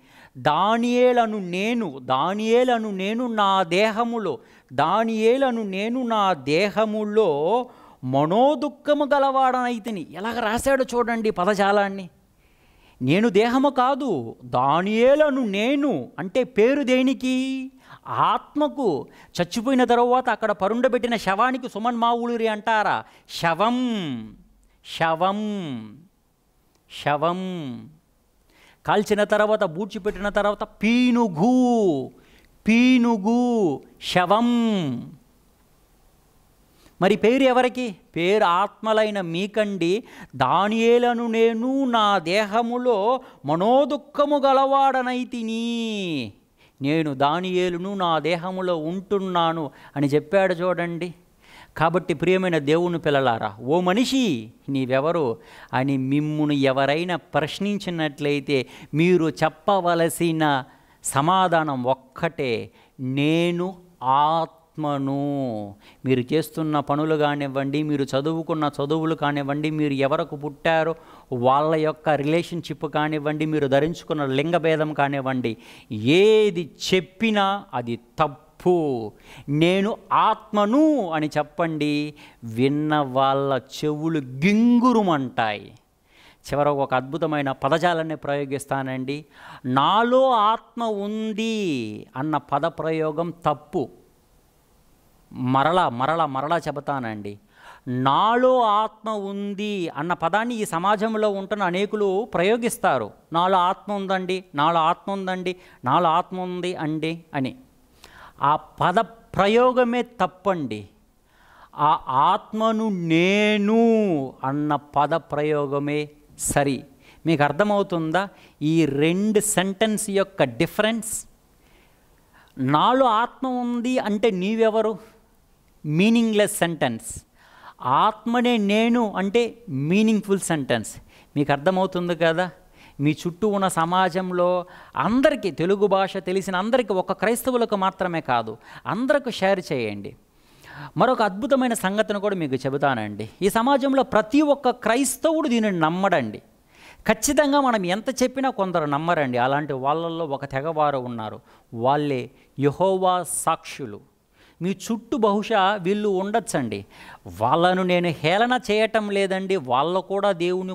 దానియేలను నేను నా దేహములో మనోదుఃఖము గలవాడనైతిని. ఎలాగ రాశాడో చూడండి పదజాలాన్ని. నేను దేహము కాదు, దానియేలను నేను అంటే పేరు దేనికి? ఆత్మకు. చచ్చిపోయిన తరువాత అక్కడ పరుండబెట్టిన శవానికి సుమన్ మావులూరి అంటారా? శవం శవం శవం. కాల్చిన తర్వాత బూడ్చిపెట్టిన తర్వాత పీనుగు పీనుగు శవం. మరి పేరు ఎవరికి? పేరు ఆత్మలైన మీకండి. దానియేలను నేను నా దేహములో మనోదుఃఖము గలవాడనైతిని. నేను దానియేలును నా దేహములో ఉంటున్నాను అని చెప్పాడు చూడండి. కాబట్టి ప్రియమైన దేవుని పిల్లలారా, ఓ మనిషి నీవెవరు అని మిమ్మును ఎవరైనా ప్రశ్నించినట్లయితే మీరు చెప్పవలసిన సమాధానం ఒక్కటే, నేను ఆత్మను. మీరు చేస్తున్న పనులు కానివ్వండి, మీరు చదువుకున్న చదువులు కానివ్వండి, మీరు ఎవరికి పుట్టారో వాళ్ళ యొక్క రిలేషన్షిప్ కానివ్వండి, మీరు ధరించుకున్న లింగభేదం కానివ్వండి, ఏది చెప్పినా అది తప్పు. నేను ఆత్మను అని చెప్పండి, విన్న వాళ్ళ చెవులు గింగురుమంటాయి. చివరకు ఒక అద్భుతమైన పదజాలాన్ని ప్రయోగిస్తానండి. నాలో ఆత్మ ఉంది అన్న పదప్రయోగం తప్పు. మరలా చెబుతానండి. నాలో ఆత్మ ఉంది అన్న పదాన్ని ఈ సమాజంలో ఉంటున్న అనేకులు ప్రయోగిస్తారు. నాలో ఆత్మ ఉందండి, నాలో ఆత్మ ఉందండి, నాలో ఆత్మ ఉంది అండి అని. ఆ పద ప్రయోగమే తప్పండి. ఆ ఆత్మను నేను అన్న పద ప్రయోగమే సరి. మీకు అర్థమవుతుందా ఈ రెండు సెంటెన్స్ యొక్క డిఫరెన్స్? నాలో ఆత్మ ఉంది అంటే నీవెవరు? Meaningless sentence. ఆత్మనే నేను అంటే మీనింగ్ఫుల్ సెంటెన్స్. మీకు అర్థమవుతుంది కదా? మీ చుట్టూ ఉన్న సమాజంలో అందరికీ, తెలుగు భాష తెలిసిన అందరికీ, ఒక్క క్రైస్తవులకు మాత్రమే కాదు, అందరికీ షేర్ చేయండి. మరొక అద్భుతమైన సంగతిని కూడా మీకు చెబుతానండి. ఈ సమాజంలో ప్రతి ఒక్క క్రైస్తవుడు దీనిని నమ్మడండి. ఖచ్చితంగా మనం ఎంత చెప్పినా కొందరు నమ్మరండి. అలాంటి వాళ్ళల్లో ఒక తెగవారు ఉన్నారు. వాళ్ళే యెహోవా సాక్షులు. మీ చుట్టూ బహుశా వీళ్ళు ఉండొచ్చండి. వాళ్ళను నేను హేళన చేయటం లేదండి. వాళ్ళు కూడా దేవుని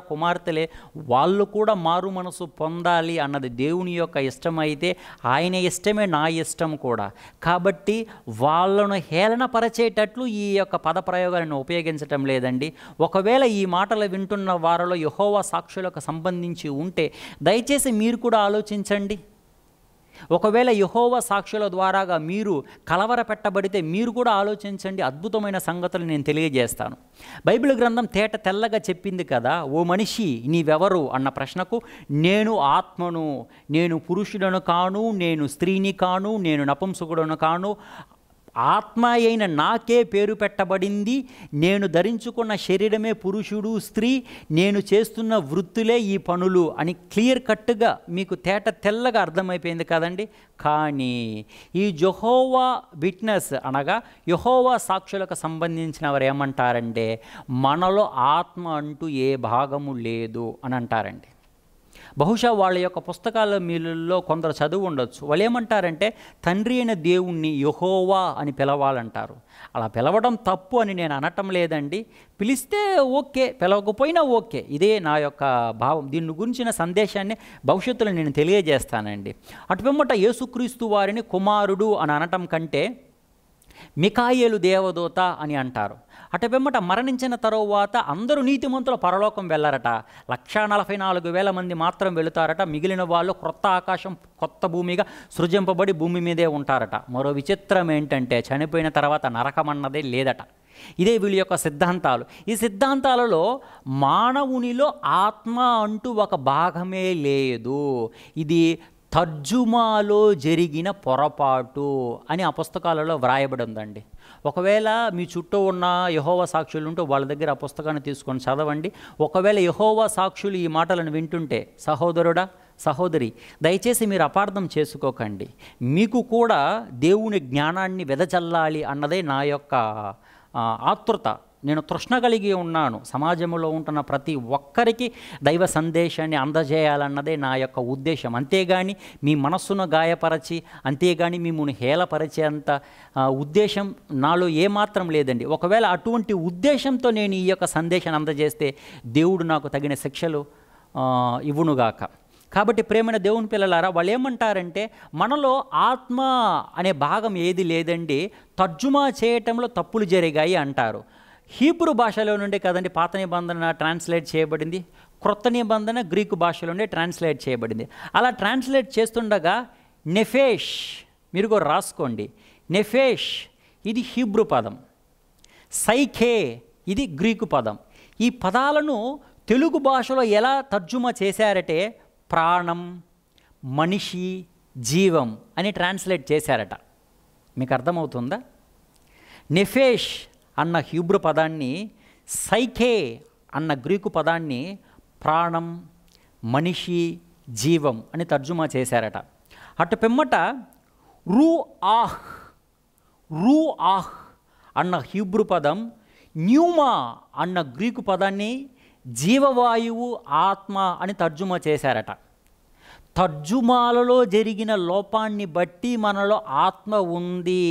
కుమార్తెలే. వాళ్ళు కూడా మారు మనసు పొందాలి అన్నది దేవుని యొక్క ఇష్టం అయితే ఆయన ఇష్టమే నా ఇష్టం కూడా. కాబట్టి వాళ్ళను హేళన పరిచేటట్లు ఈ యొక్క పదప్రయోగాలను ఉపయోగించటం లేదండి. ఒకవేళ ఈ మాటలు వింటున్న వారిలో యెహోవా సాక్షులకు సంబంధించి ఉంటే దయచేసి మీరు కూడా ఆలోచించండి. ఒకవేళ యెహోవా సాక్షుల ద్వారాగా మీరు కలవర పెట్టబడితే మీరు కూడా ఆలోచించండి. అద్భుతమైన సంగతులు నేను తెలియజేస్తాను. బైబిల్ గ్రంథం తెల్లగా చెప్పింది కదా, ఓ మనిషి నీవెవరు అన్న ప్రశ్నకు నేను ఆత్మను, నేను పురుషుడను కాను, నేను స్త్రీని కాను, నేను నపుంసకుడను కాను, ఆత్మ అయిన నాకే పేరు పెట్టబడింది. నేను ధరించుకున్న శరీరమే పురుషుడు స్త్రీ, నేను చేస్తున్న వృత్తులే ఈ పనులు అని క్లియర్ కట్గా మీకు తెల్లగా అర్థమైపోయింది కదండి. కానీ ఈ యెహోవా విట్నెస్ అనగా యెహోవా సాక్షులకు సంబంధించిన వారు ఏమంటారంటే మనలో ఆత్మ అంటూ ఏ భాగము లేదు అని అంటారండి. బహుశా వాళ్ళ యొక్క పుస్తకాల మీలో కొందరు చదువు ఉండొచ్చు. వాళ్ళు ఏమంటారంటే తండ్రి అయిన దేవుణ్ణి యెహోవా అని పిలవాలంటారు. అలా పిలవడం తప్పు అని నేను అనటం లేదండి. పిలిస్తే ఓకే, పిలవకపోయినా ఓకే. ఇదే నా యొక్క భావం. దీని గురించిన సందేశాన్ని భవిష్యత్తులో నేను తెలియజేస్తానండి. అటు పిమ్మట యేసుక్రీస్తు వారిని కుమారుడు అని అనటం కంటే మికాయేలు దేవదూత అని అంటారు. అటు పిమ్మట మరణించిన తరువాత అందరూ నీతిమంతులు పరలోకం వెళ్ళారట. 144,000 మంది మాత్రం వెళుతారట. మిగిలిన వాళ్ళు క్రొత్త ఆకాశం కొత్త భూమిగా సృజింపబడి భూమి మీదే ఉంటారట. మరో విచిత్రం ఏంటంటే చనిపోయిన తర్వాత నరకం అన్నదే లేదట. ఇదే వీళ్ళ యొక్క సిద్ధాంతాలు. ఈ సిద్ధాంతాలలో మానవునిలో ఆత్మ అంటూ ఒక భాగమే లేదు. ఇది తర్జుమాలో జరిగిన పొరపాటు అని ఆ పుస్తకాలలో వ్రాయబడి ఉందండి. ఒకవేళ మీ చుట్టూ ఉన్న యెహోవా సాక్షులు ఉంటూ వాళ్ళ దగ్గర ఆ పుస్తకాన్ని తీసుకొని చదవండి. ఒకవేళ యెహోవా సాక్షులు ఈ మాటలను వింటుంటే సహోదరుడా, సహోదరి, దయచేసి మీరు అపార్థం చేసుకోకండి. మీకు కూడా దేవుని జ్ఞానాన్ని వెదజల్లాలి అన్నదే నా యొక్క ఆతృత. నేను తృష్ణ కలిగి ఉన్నాను. సమాజంలో ఉంటున్న ప్రతి ఒక్కరికి దైవ సందేశాన్ని అందజేయాలన్నదే నా యొక్క ఉద్దేశం. అంతేగాని మీ మనస్సును గాయపరచి, అంతేగాని మిమ్మల్ని హేళపరిచేంత ఉద్దేశం నాలో ఏమాత్రం లేదండి. ఒకవేళ అటువంటి ఉద్దేశంతో నేను ఈ యొక్క సందేశాన్ని అందజేస్తే దేవుడు నాకు తగిన శిక్షలు ఇవ్వునుగాక. కాబట్టి ప్రేమైన దేవుని పిల్లలారా, వాళ్ళు ఏమంటారంటే మనలో ఆత్మ అనే భాగం ఏది లేదండి, తర్జుమా చేయటంలో తప్పులు జరిగాయి అంటారు. హీబ్రూ భాషలో నుండి కదండి పాత నిబంధన ట్రాన్స్లేట్ చేయబడింది, క్రొత్త నిబంధన గ్రీకు భాషలో నుండి ట్రాన్స్లేట్ చేయబడింది. అలా ట్రాన్స్లేట్ చేస్తుండగా నెఫేష్, మీరు కూడా రాసుకోండి, నెఫేష్ ఇది హీబ్రూ పదం, సైఖే ఇది గ్రీకు పదం. ఈ పదాలను తెలుగు భాషలో ఎలా తర్జుమా చేశారంటే ప్రాణం, మనిషి, జీవం అని ట్రాన్స్లేట్ చేశారట. మీకు అర్థమవుతుందా? నెఫేష్ అన్న హీబ్రూ పదాన్ని, సైఖే అన్న గ్రీకు పదాన్ని ప్రాణం, మనిషి, జీవం అని తర్జుమా చేశారట. అటు పిమ్మట రూఆహ్ అన్న హీబ్రూ పదం న్యూమా అన్న గ్రీకు పదాన్ని జీవవాయువు, ఆత్మ అని తర్జుమా చేశారట. తర్జుమాలలో జరిగిన లోపాన్ని బట్టి మనలో ఆత్మ ఉంది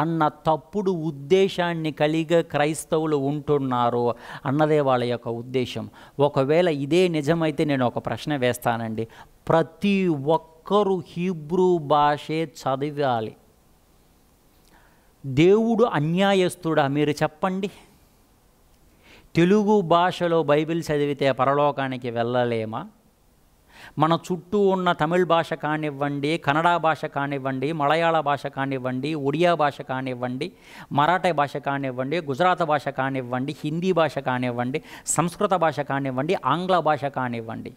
అన్న తప్పుడు ఉద్దేశాన్ని కలిగి క్రైస్తవులు ఉంటున్నారు అన్నదే వాళ్ళ యొక్క ఉద్దేశం. ఒకవేళ ఇదే నిజమైతే నేను ఒక ప్రశ్న వేస్తానండి. ప్రతి ఒక్కరూ హీబ్రూ భాషే చదివాలి. దేవుడు అన్యాయస్తుడా మీరు చెప్పండి? తెలుగు భాషలో బైబిల్ చదివితే పరలోకానికి వెళ్ళలేమా? మన చుట్టూ ఉన్న తమిళ భాష కానివ్వండి, కన్నడ భాష కానివ్వండి, మలయాళ భాష కానివ్వండి, ఒడియా భాష కానివ్వండి, మరాఠీ భాష కానివ్వండి, గుజరాత్ భాష కానివ్వండి, హిందీ భాష కానివ్వండి, సంస్కృత భాష కానివ్వండి, ఆంగ్ల భాష కానివ్వండి,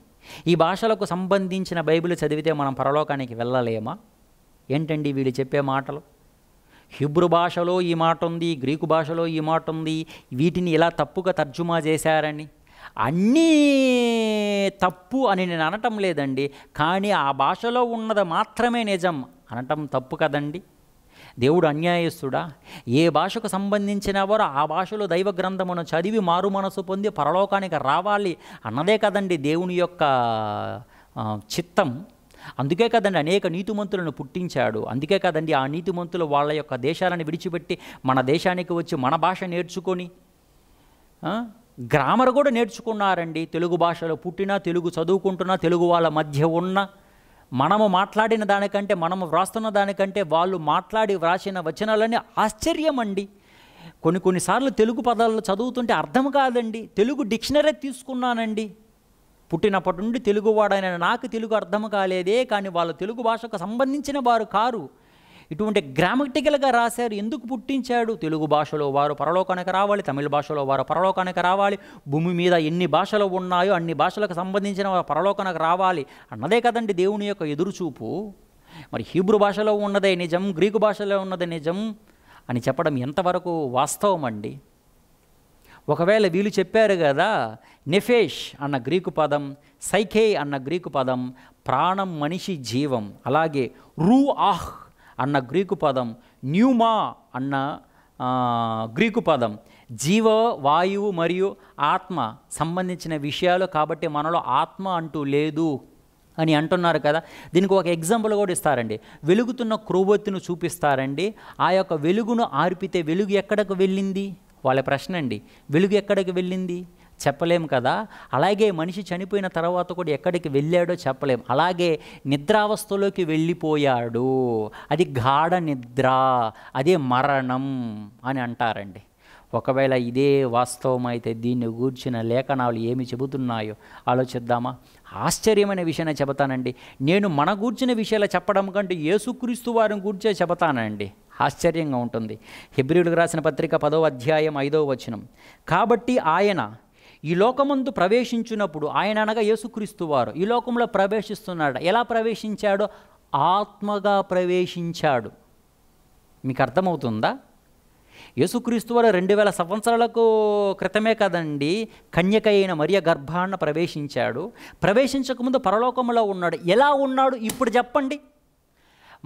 ఈ భాషలకు సంబంధించిన బైబిల్ చదివితే మనం పరలోకానికి వెళ్ళలేమా? ఏంటండి వీళ్ళు చెప్పే మాటలు? హీబ్రూ భాషలో ఈ మాట ఉంది, గ్రీకు భాషలో ఈ మాట ఉంది, వీటిని ఇలా తప్పుగా తర్జుమా చేశారని. అన్నీ తప్పు అని నేను అనటం లేదండి, కానీ ఆ భాషలో ఉన్నది మాత్రమే నిజం అనటం తప్పు కదండి. దేవుడు అన్యాయస్తుడా? ఏ భాషకు సంబంధించిన వారు ఆ భాషలో దైవ గ్రంథమును చదివి మారు మనసు పొంది పరలోకానికి రావాలి అన్నదే కదండి దేవుని యొక్క చిత్తం. అందుకే కదండి అనేక నీతిమంతులను పుట్టించాడు. అందుకే కదండి ఆ నీతిమంతులు వాళ్ళ యొక్క దేశాలను విడిచిపెట్టి మన దేశానికి వచ్చి మన భాష నేర్చుకొని గ్రామర్ కూడా నేర్చుకున్నారండి. తెలుగు భాషలో పుట్టినా, తెలుగు చదువుకుంటున్నా, తెలుగు వాళ్ళ మధ్య ఉన్న మనము మాట్లాడిన దానికంటే, మనము వ్రాస్తున్న దానికంటే వాళ్ళు మాట్లాడి వ్రాసిన వచనాలన్నీ ఆశ్చర్యం అండి. కొన్నిసార్లు తెలుగు పదాలు చదువుతుంటే అర్థం కాదండి. తెలుగు డిక్షనరీ తీసుకున్నానండి. పుట్టినప్పటి నుండి తెలుగువాడైన నాకు తెలుగు అర్థం కాలేదే, కానీ వాళ్ళు తెలుగు భాషకు సంబంధించిన వారు కారు. ఇటువంటి గ్రామటికల్గా రాశారు. ఎందుకు పుట్టించాడు? తెలుగు భాషలో వారు పరలోకానికి రావాలి, తమిళ భాషలో వారు పరలోకానికి రావాలి, భూమి మీద ఎన్ని భాషలు ఉన్నాయో అన్ని భాషలకు సంబంధించిన వారు పరలోకానికి రావాలి అన్నదే కదండి దేవుని యొక్క ఎదురుచూపు. మరి హీబ్రూ భాషలో ఉన్నదే నిజం, గ్రీకు భాషలో ఉన్నదే నిజం అని చెప్పడం ఎంతవరకు వాస్తవం అండి? ఒకవేళ వీళ్ళు చెప్పారు కదా, నెఫేష్ అన్న గ్రీకు పదం, సైఖే అన్న గ్రీకు పదం ప్రాణం, మనిషి, జీవం. అలాగే రూఆహ్ అన్న గ్రీకు పదం, న్యూమా అన్న గ్రీకు పదం జీవ వాయువు మరియు ఆత్మ సంబంధించిన విషయాలు, కాబట్టి మనలో ఆత్మ అంటూ లేదు అని అంటున్నారు కదా. దీనికి ఒక ఎగ్జాంపుల్ కూడా ఇస్తారండి. వెలుగుతున్న క్రొవ్వొత్తిని చూపిస్తారండి. ఆ యొక్క వెలుగును ఆర్పితే వెలుగు ఎక్కడికి వెళ్ళింది? వాళ్ళ ప్రశ్న అండి. వెలుగు ఎక్కడికి వెళ్ళింది? చెప్పలేము కదా. అలాగే మనిషి చనిపోయిన తర్వాత కూడా ఎక్కడికి వెళ్ళాడో చెప్పలేము. అలాగే నిద్రావస్థలోకి వెళ్ళిపోయాడు, అది గాఢ నిద్ర, అదే మరణం అని అంటారండి. ఒకవేళ ఇదే వాస్తవం అయితే దీన్ని గూర్చిన లేఖనాలు ఏమి చెబుతున్నాయో ఆలోచిద్దామా? ఆశ్చర్యమైన విషయాన్ని చెబుతానండి. నేను మన గూర్చిన విషయాలు చెప్పడం కంటే యేసుక్రీస్తు వారిని గూర్చే చెబుతానండి. ఆశ్చర్యంగా ఉంటుంది. హెబ్రీయులకు రాసిన పత్రిక 10వ అధ్యాయం 5వ వచనం. కాబట్టి ఆయన ఈ లోకమందు ప్రవేశించినప్పుడు, ఆయన అనగా యేసుక్రీస్తు వారు ఈ లోకంలో ప్రవేశిస్తున్నాడు. ఎలా ప్రవేశించాడో? ఆత్మగా ప్రవేశించాడు. మీకు అర్థమవుతుందా? యేసుక్రీస్తు వారు 2000 సంవత్సరాలకు క్రితమే కదండి కన్యక అయిన మరియ గర్భాన ప్రవేశించాడు. ప్రవేశించకముందు పరలోకంలో ఉన్నాడు. ఎలా ఉన్నాడు ఇప్పుడు చెప్పండి?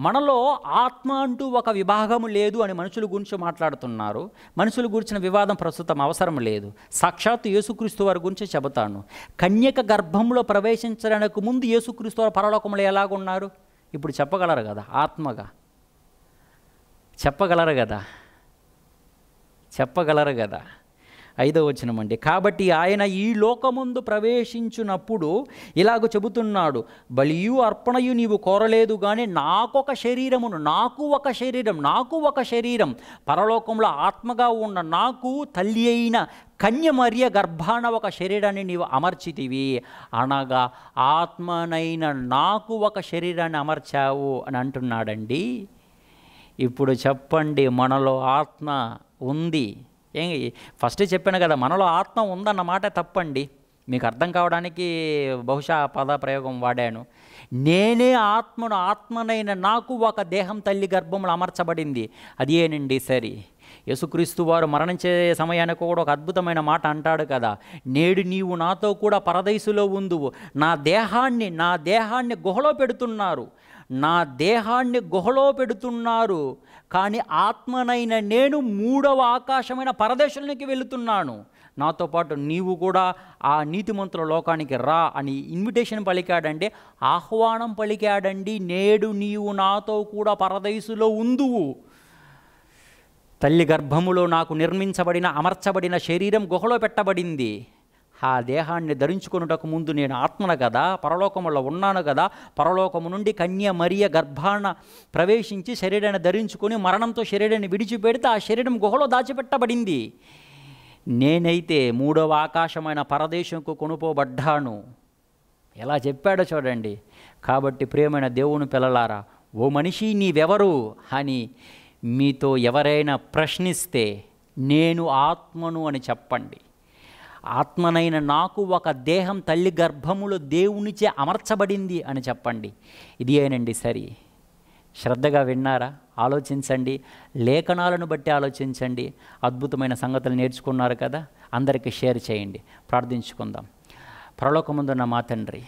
మనలో ఆత్మ అంటూ ఒక విభాగము లేదు అని మనుషుల గురించి మాట్లాడుతున్నారు. మనుషుల గురించిన వివాదం ప్రస్తుతం అవసరం లేదు. సాక్షాత్తు యేసుక్రీస్తు వారి గురించి చెబుతాను. కన్యక గర్భంలో ప్రవేశించడానికి ముందు యేసుక్రీస్తు వారు పరలోకంలో ఎలాగున్నారు ఇప్పుడు చెప్పగలరు కదా? ఆత్మగా చెప్పగలరు కదా? 5వ వచనం అండి. కాబట్టి ఆయన ఈ లోకముందు ప్రవేశించినప్పుడు ఇలాగ చెబుతున్నాడు, బలియు అర్పణయు నీవు కోరలేదు కానీ నాకు ఒక శరీరం పరలోకంలో ఆత్మగా ఉన్న నాకు తల్లి అయిన కన్య మరియ గర్భాన ఒక శరీరాన్ని నీవు అమర్చితివి, అనగా ఆత్మనైన నాకు ఒక శరీరాన్ని అమర్చావు అని అంటున్నాడండి. ఇప్పుడు చెప్పండి, మనలో ఆత్మ ఉంది. ఫస్ట్ చెప్పాను కదా, మనలో ఆత్మ ఉందన్నమాట తప్పండి. మీకు అర్థం కావడానికి బహుశా పద ప్రయోగం వాడాను. నేనే ఆత్మనైన నాకు ఒక దేహం తల్లి గర్భంలో అమర్చబడింది. అది ఏనండి సరి. యేసుక్రీస్తు వారు మరణించే సమయానికి కూడా ఒక అద్భుతమైన మాట అంటాడు కదా, నేడు నీవు నాతో కూడా పరదైసులో ఉందువు. నా దేహాన్ని గుహలో పెడుతున్నారు కానీ ఆత్మనైన నేను 3వ ఆకాశమైన పరదేశంలోకి వెళుతున్నాను. నాతో పాటు నీవు కూడా ఆ నీతిమంతుల లోకానికి రా అని ఇన్విటేషన్ పలికాడండి, ఆహ్వానం పలికాడండి. నేడు నీవు నాతో కూడా పరదైసులో ఉందువు. తల్లి గర్భములో నాకు అమర్చబడిన శరీరం గుహలో పెట్టబడింది. ఆ దేహాన్ని ధరించుకొనుటకు ముందు నేను ఆత్మను కదా, పరలోకములో ఉన్నాను కదా. పరలోకము నుండి కన్య మరియ గర్భాన ప్రవేశించి శరీరాన్ని ధరించుకొని మరణంతో శరీరాన్ని విడిచిపెడితే ఆ శరీరం గుహలో దాచిపెట్టబడింది. నేనైతే 3వ ఆకాశమైన పరదేశంకు కొనుపోబడ్డాను. ఎలా చెప్పాడో చూడండి. కాబట్టి ప్రియమైన దేవుని పిల్లలారా, ఓ మనిషి నీవెవరు అని మీతో ఎవరైనా ప్రశ్నిస్తే నేను ఆత్మను అని చెప్పండి. ఆత్మనైన నాకు ఒక దేహం తల్లి గర్భములో దేవునిచే అమర్చబడింది అని చెప్పండి. ఇది ఏనండి సరి. శ్రద్ధగా విన్నారా? ఆలోచించండి, లేఖనాలను బట్టి ఆలోచించండి. అద్భుతమైన సంగతులు నేర్చుకున్నారు కదా, అందరికీ షేర్ చేయండి. ప్రార్థించుకుందాం. పరలోకమందున్న మా తండ్రి,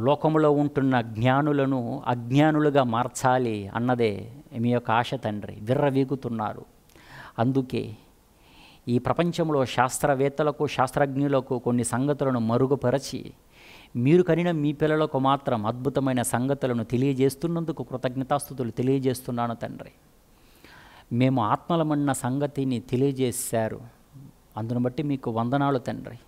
లోకములో ఉంటున్న జ్ఞానులను అజ్ఞానులుగా మార్చాలి అన్నదే మీ యొక్క ఆశ తండ్రి. విర్రవీగుతున్నారు. అందుకే ఈ ప్రపంచంలో శాస్త్రవేత్తలకు శాస్త్రజ్ఞులకు కొన్ని సంగతులను మరుగుపరచి మీరు కనిన మీ పిల్లలకు మాత్రం అద్భుతమైన సంగతులను తెలియజేస్తున్నందుకు కృతజ్ఞతాస్తుతులు తెలియజేస్తున్నాను తండ్రి. మేము ఆత్మలమన్న సంగతిని తెలియజేశారు, అందును బట్టి మీకు వందనాలు తండ్రి.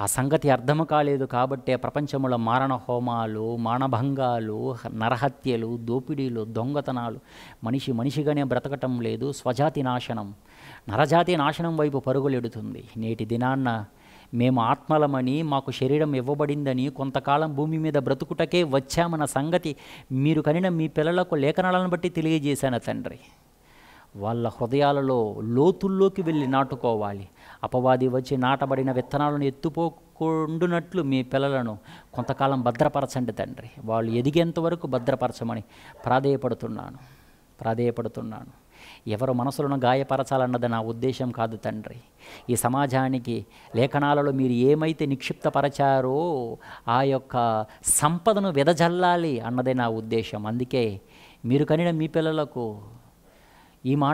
ఆ సంగతి అర్థము కాలేదు కాబట్టే ప్రపంచంలో మారణ హోమాలు, మానభంగాలు, నరహత్యలు, దోపిడీలు, దొంగతనాలు, మనిషిగానే బ్రతకటం లేదు. స్వజాతి నాశనం, నరజాతి నాశనం వైపు పరుగులెడుతుంది. నేటి దినాన్న మేము ఆత్మలమని, మాకు శరీరం ఇవ్వబడిందని, కొంతకాలం భూమి మీద బ్రతుకుటకే వచ్చామన్న సంగతి మీరు కనిన మీ పిల్లలకు లేఖనాలను బట్టి తెలియజేశాను తండ్రి. వాళ్ళ హృదయాలలో లోతుల్లోకి వెళ్ళి నాటుకోవాలి. అపవాది వచ్చి నాటబడిన విత్తనాలను ఎత్తుపోకుండునట్లు మీ పిల్లలను కొంతకాలం భద్రపరచండి తండ్రి. వాళ్ళు ఎదిగేంత వరకు భద్రపరచమని ప్రాధేయపడుతున్నాను. ఎవరు మనసులను గాయపరచాలన్నది నా ఉద్దేశం కాదు తండ్రి. ఈ సమాజానికి లేఖనాలలో మీరు ఏమైతే నిక్షిప్తపరచారో ఆ యొక్క సంపదను వెదజల్లాలి అన్నదే నా ఉద్దేశం. అందుకే మీరు కనిన మీ పిల్లలకు ఈ మాట